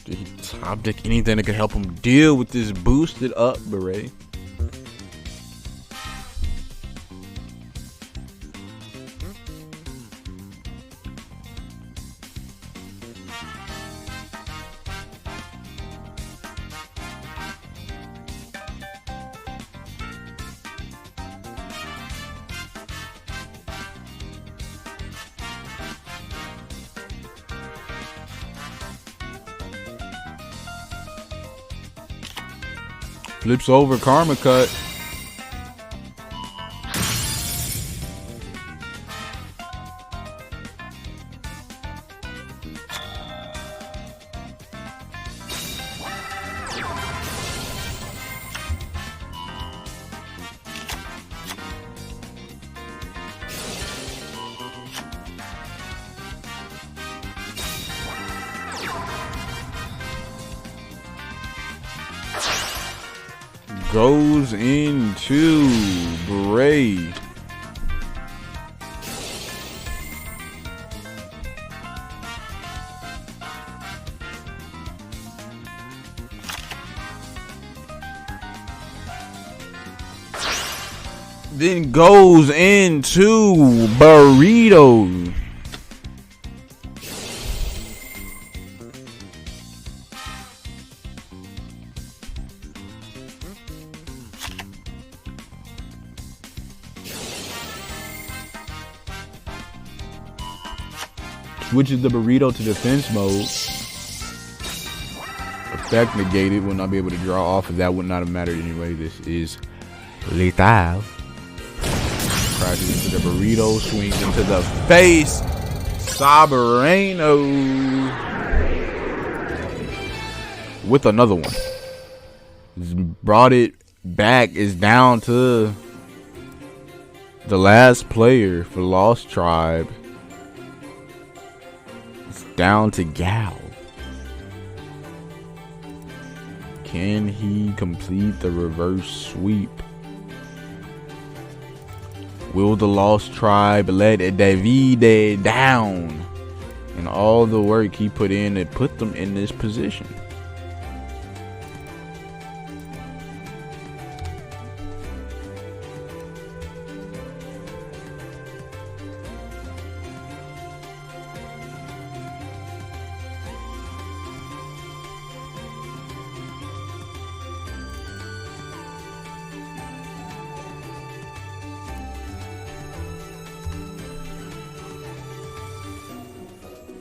He top deck anything that could help him deal with this boosted up beret. Flips over Karma Cut. Goes into Bray. Then goes into Burrito. Switches the burrito to defense mode. Effect negated. Will not be able to draw off. That would not have mattered anyway. This is lethal. Crashes into the burrito. Swings into the face. Sabareno. With another one. Brought it back. Is down to the last player for Lost Tribe. Down to Gal. Can he complete the reverse sweep? Will the Lost Tribe let Davide down? And all the work he put in and put them in this position.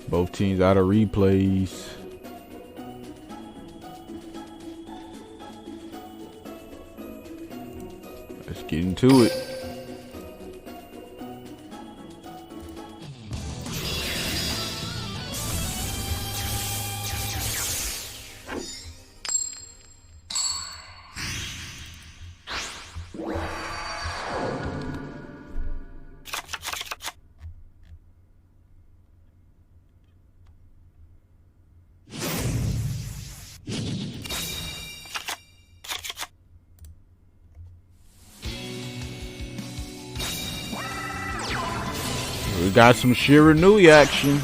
Both teams out of replays. Let's get into it. We got some Shiranui action.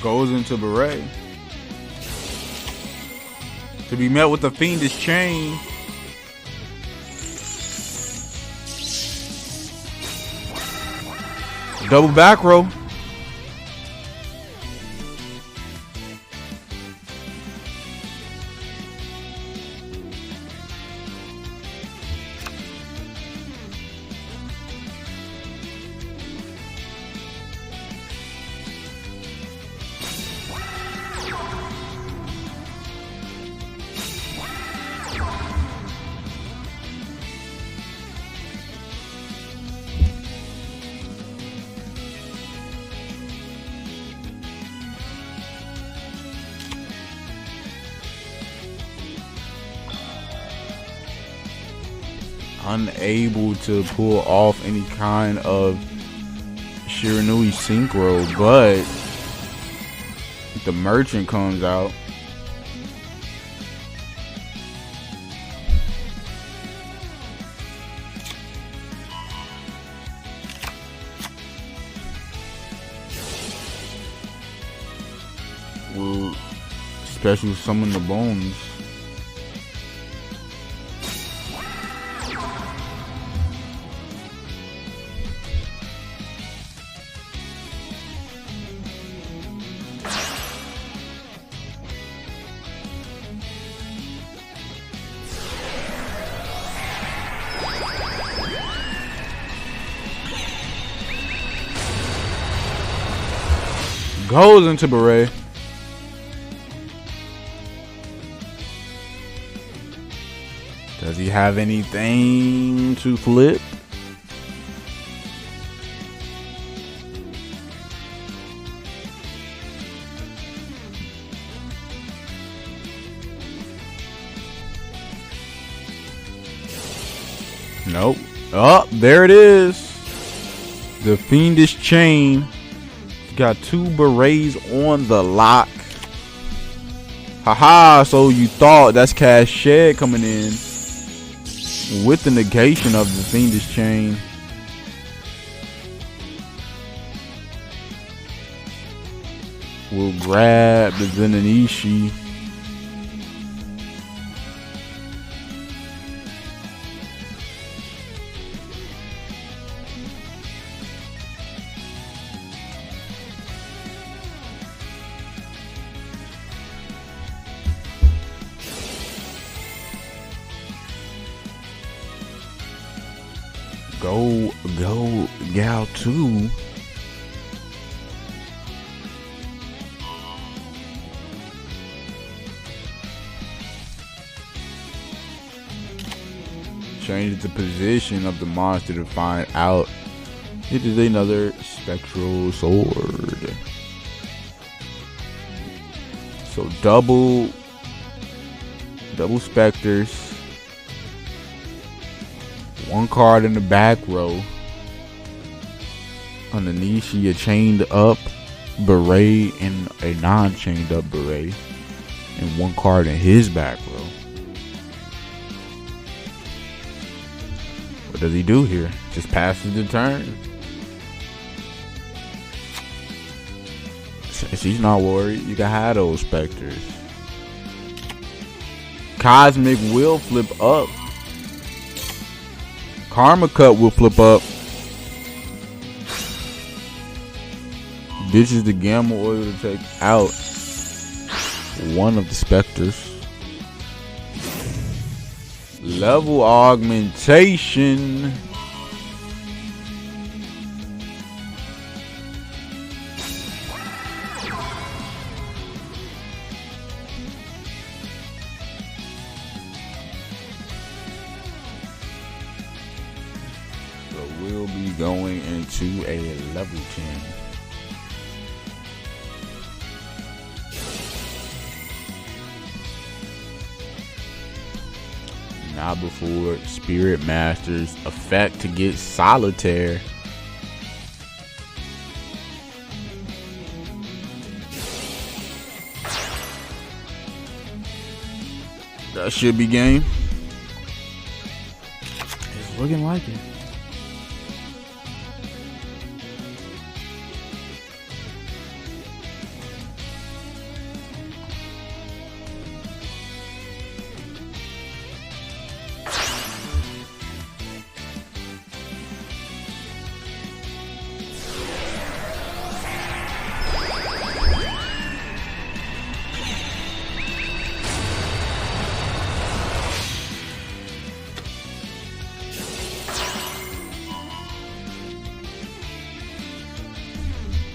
Goes into Beret. To be met with a fiendish chain. Double back row. Unable to pull off any kind of Shiranui synchro, but the merchant comes out. Will special summon the bones. Goes into Beret. Does he have anything to flip? Nope. Oh, there it is. The fiendish chain. Got two berets on the lock. Haha, so you thought that's Cash Shed coming in with the negation of the fiendish chain. We'll grab the Zenanishi. Go, Gal 2. Changes the position of the monster to find out it is another spectral sword. So double specters. One card in the back row. Underneath, she a chained up beret and a non-chained up beret. And one card in his back row. What does he do here? Just passes the turn. She's not worried. You can have those specters. Cosmic will flip up. Karma Cut will flip up. Ditches the Gamma Oil to take out one of the specters. Level augmentation. So we'll be going into a level 10. Not before Spirit Master's effect to get Solitaire. That should be game. It's looking like it.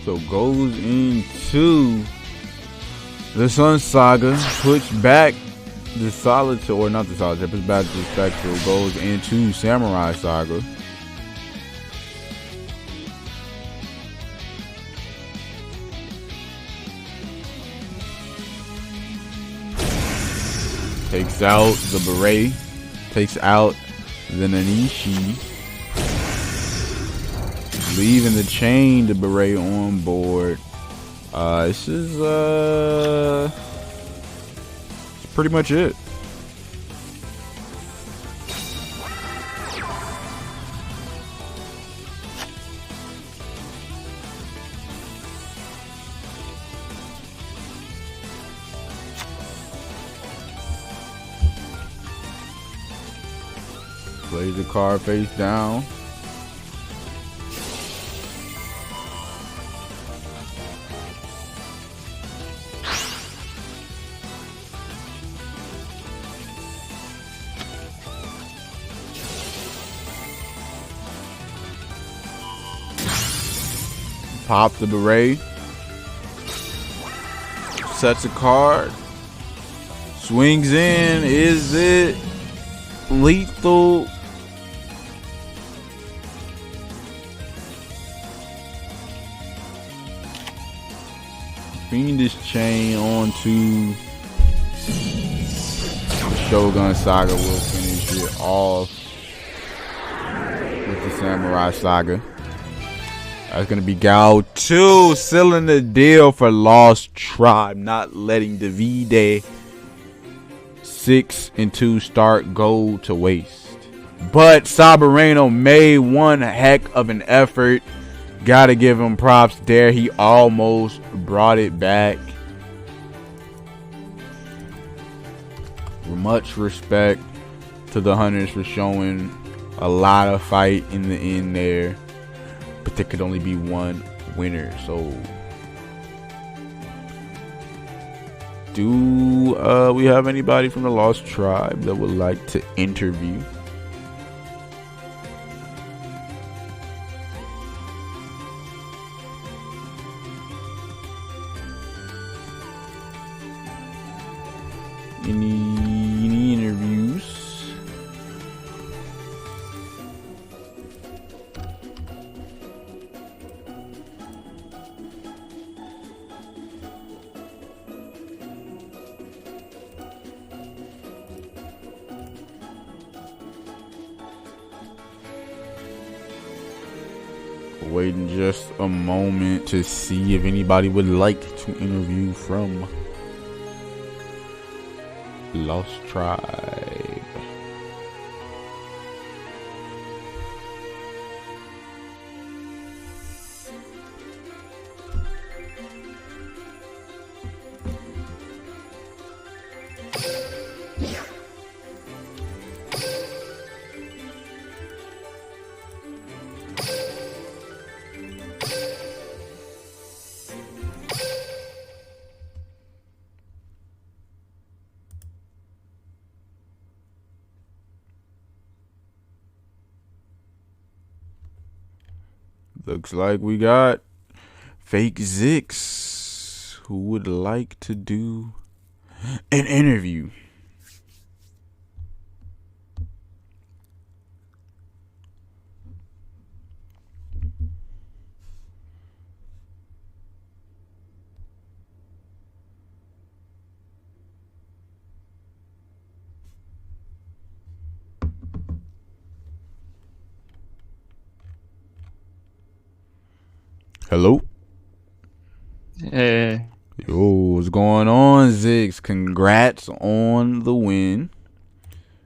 So goes into the Sun Saga, puts back the Solitaire, or not the Solitaire, puts back the Spectral, goes into Samurai Saga. Takes out the Beret, takes out the Nanishi. Leaving the chain to Beret on board. This is it's pretty much it. Plays the card face down. Pop the Beret. Sets a card. Swings in. Is it lethal? Fiendish Chain onto the Shogun Saga. Will finish it off with the Samurai Saga. That's going to be Gao 2, sealing the deal for Lost Tribe, not letting the V-Day 6 and 2 start go to waste. But Sabareno made one heck of an effort. Got to give him props there. He almost brought it back. Much respect to the Hunters for showing a lot of fight in the end there. But there could only be one winner. So do we have anybody from the Lost Tribe that would like to interview? Any interviews? Waiting just a moment to see if anybody would like to interview from Lost Tribe. Looks like we got Fake Zix who would like to do an interview. Hello. Hey, Yo, what's going on, Zix? Congrats on the win.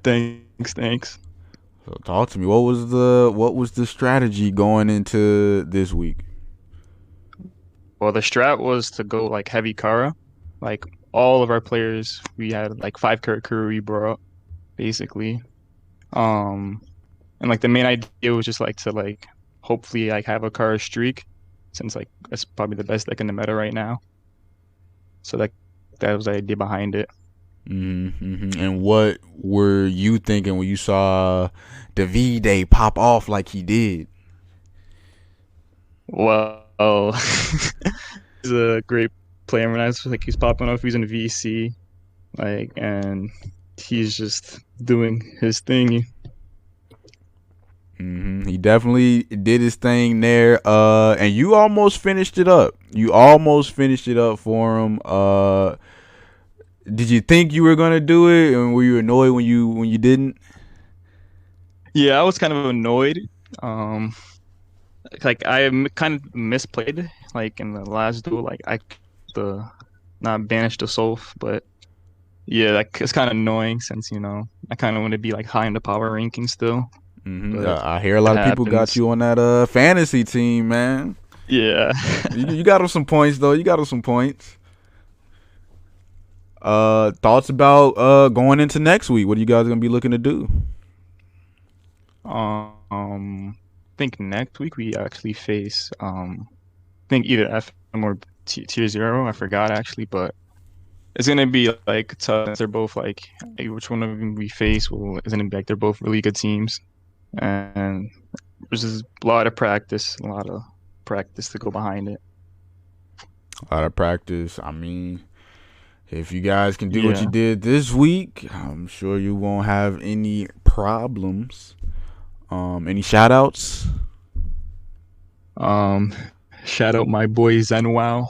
thanks. So talk to me. What was the strategy going into this week? Well, the strat was to go like heavy Kara. Like all of our players, we had like 5 Kara we brought basically. Um, and like the main idea was just like to like hopefully like have a Kara streak, since like that's probably the best deck in the meta right now. So that was the idea behind it. And what were you thinking when you saw the V-Day pop off like he did? Well, he's a great player. When I was like he's popping off, he's in VC, like, and he's just doing his thing. He definitely did his thing there. And you almost finished it up. You almost finished it up for him. Did you think you were gonna do it, and were you annoyed when you didn't? Yeah, I was kind of annoyed. Um, like kind of misplayed like in the last duel. Like I the not banish the soul, but yeah, like it's kind of annoying since I kind of want to be like high in the power ranking still, but I hear a it lot of people got happens. you on that fantasy team, man. Yeah. You got him some points though. You got him some points. Thoughts about going into next week? What are you guys gonna be looking to do? I think next week we actually face I think either FM or Tier Zero. I forgot actually, but it's gonna be like tough. They're both like which one of them we face will is gonna be like they're both really good teams, and there's just a lot of practice, to go behind it. A lot of practice. I mean, if you guys can do what you Yeah. did this week, I'm sure you won't have any problems. Any shout outs? Um, Shout out my boy ZenWow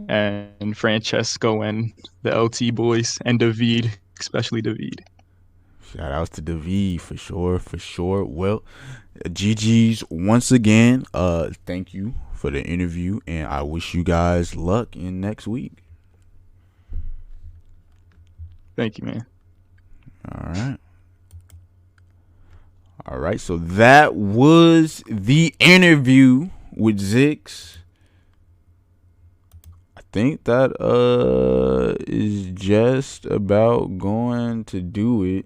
and Francesco and the LT boys and David, especially David. Shout outs to David for sure, for sure. Well, GG's once again. Thank you for the interview, and I wish you guys luck in next week. Thank you, man. All right. All right. So that was the interview with Zix. I think that is just about going to do it.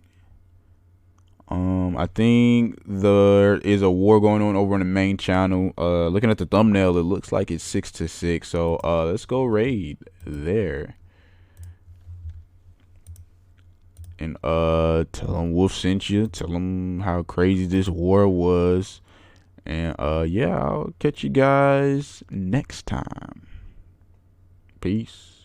I think there is a war going on over on the main channel. Looking at the thumbnail, it looks like it's 6-6. So let's go raid there. And tell them Wolf sent you. Tell them how crazy this war was. And yeah, I'll catch you guys next time. Peace.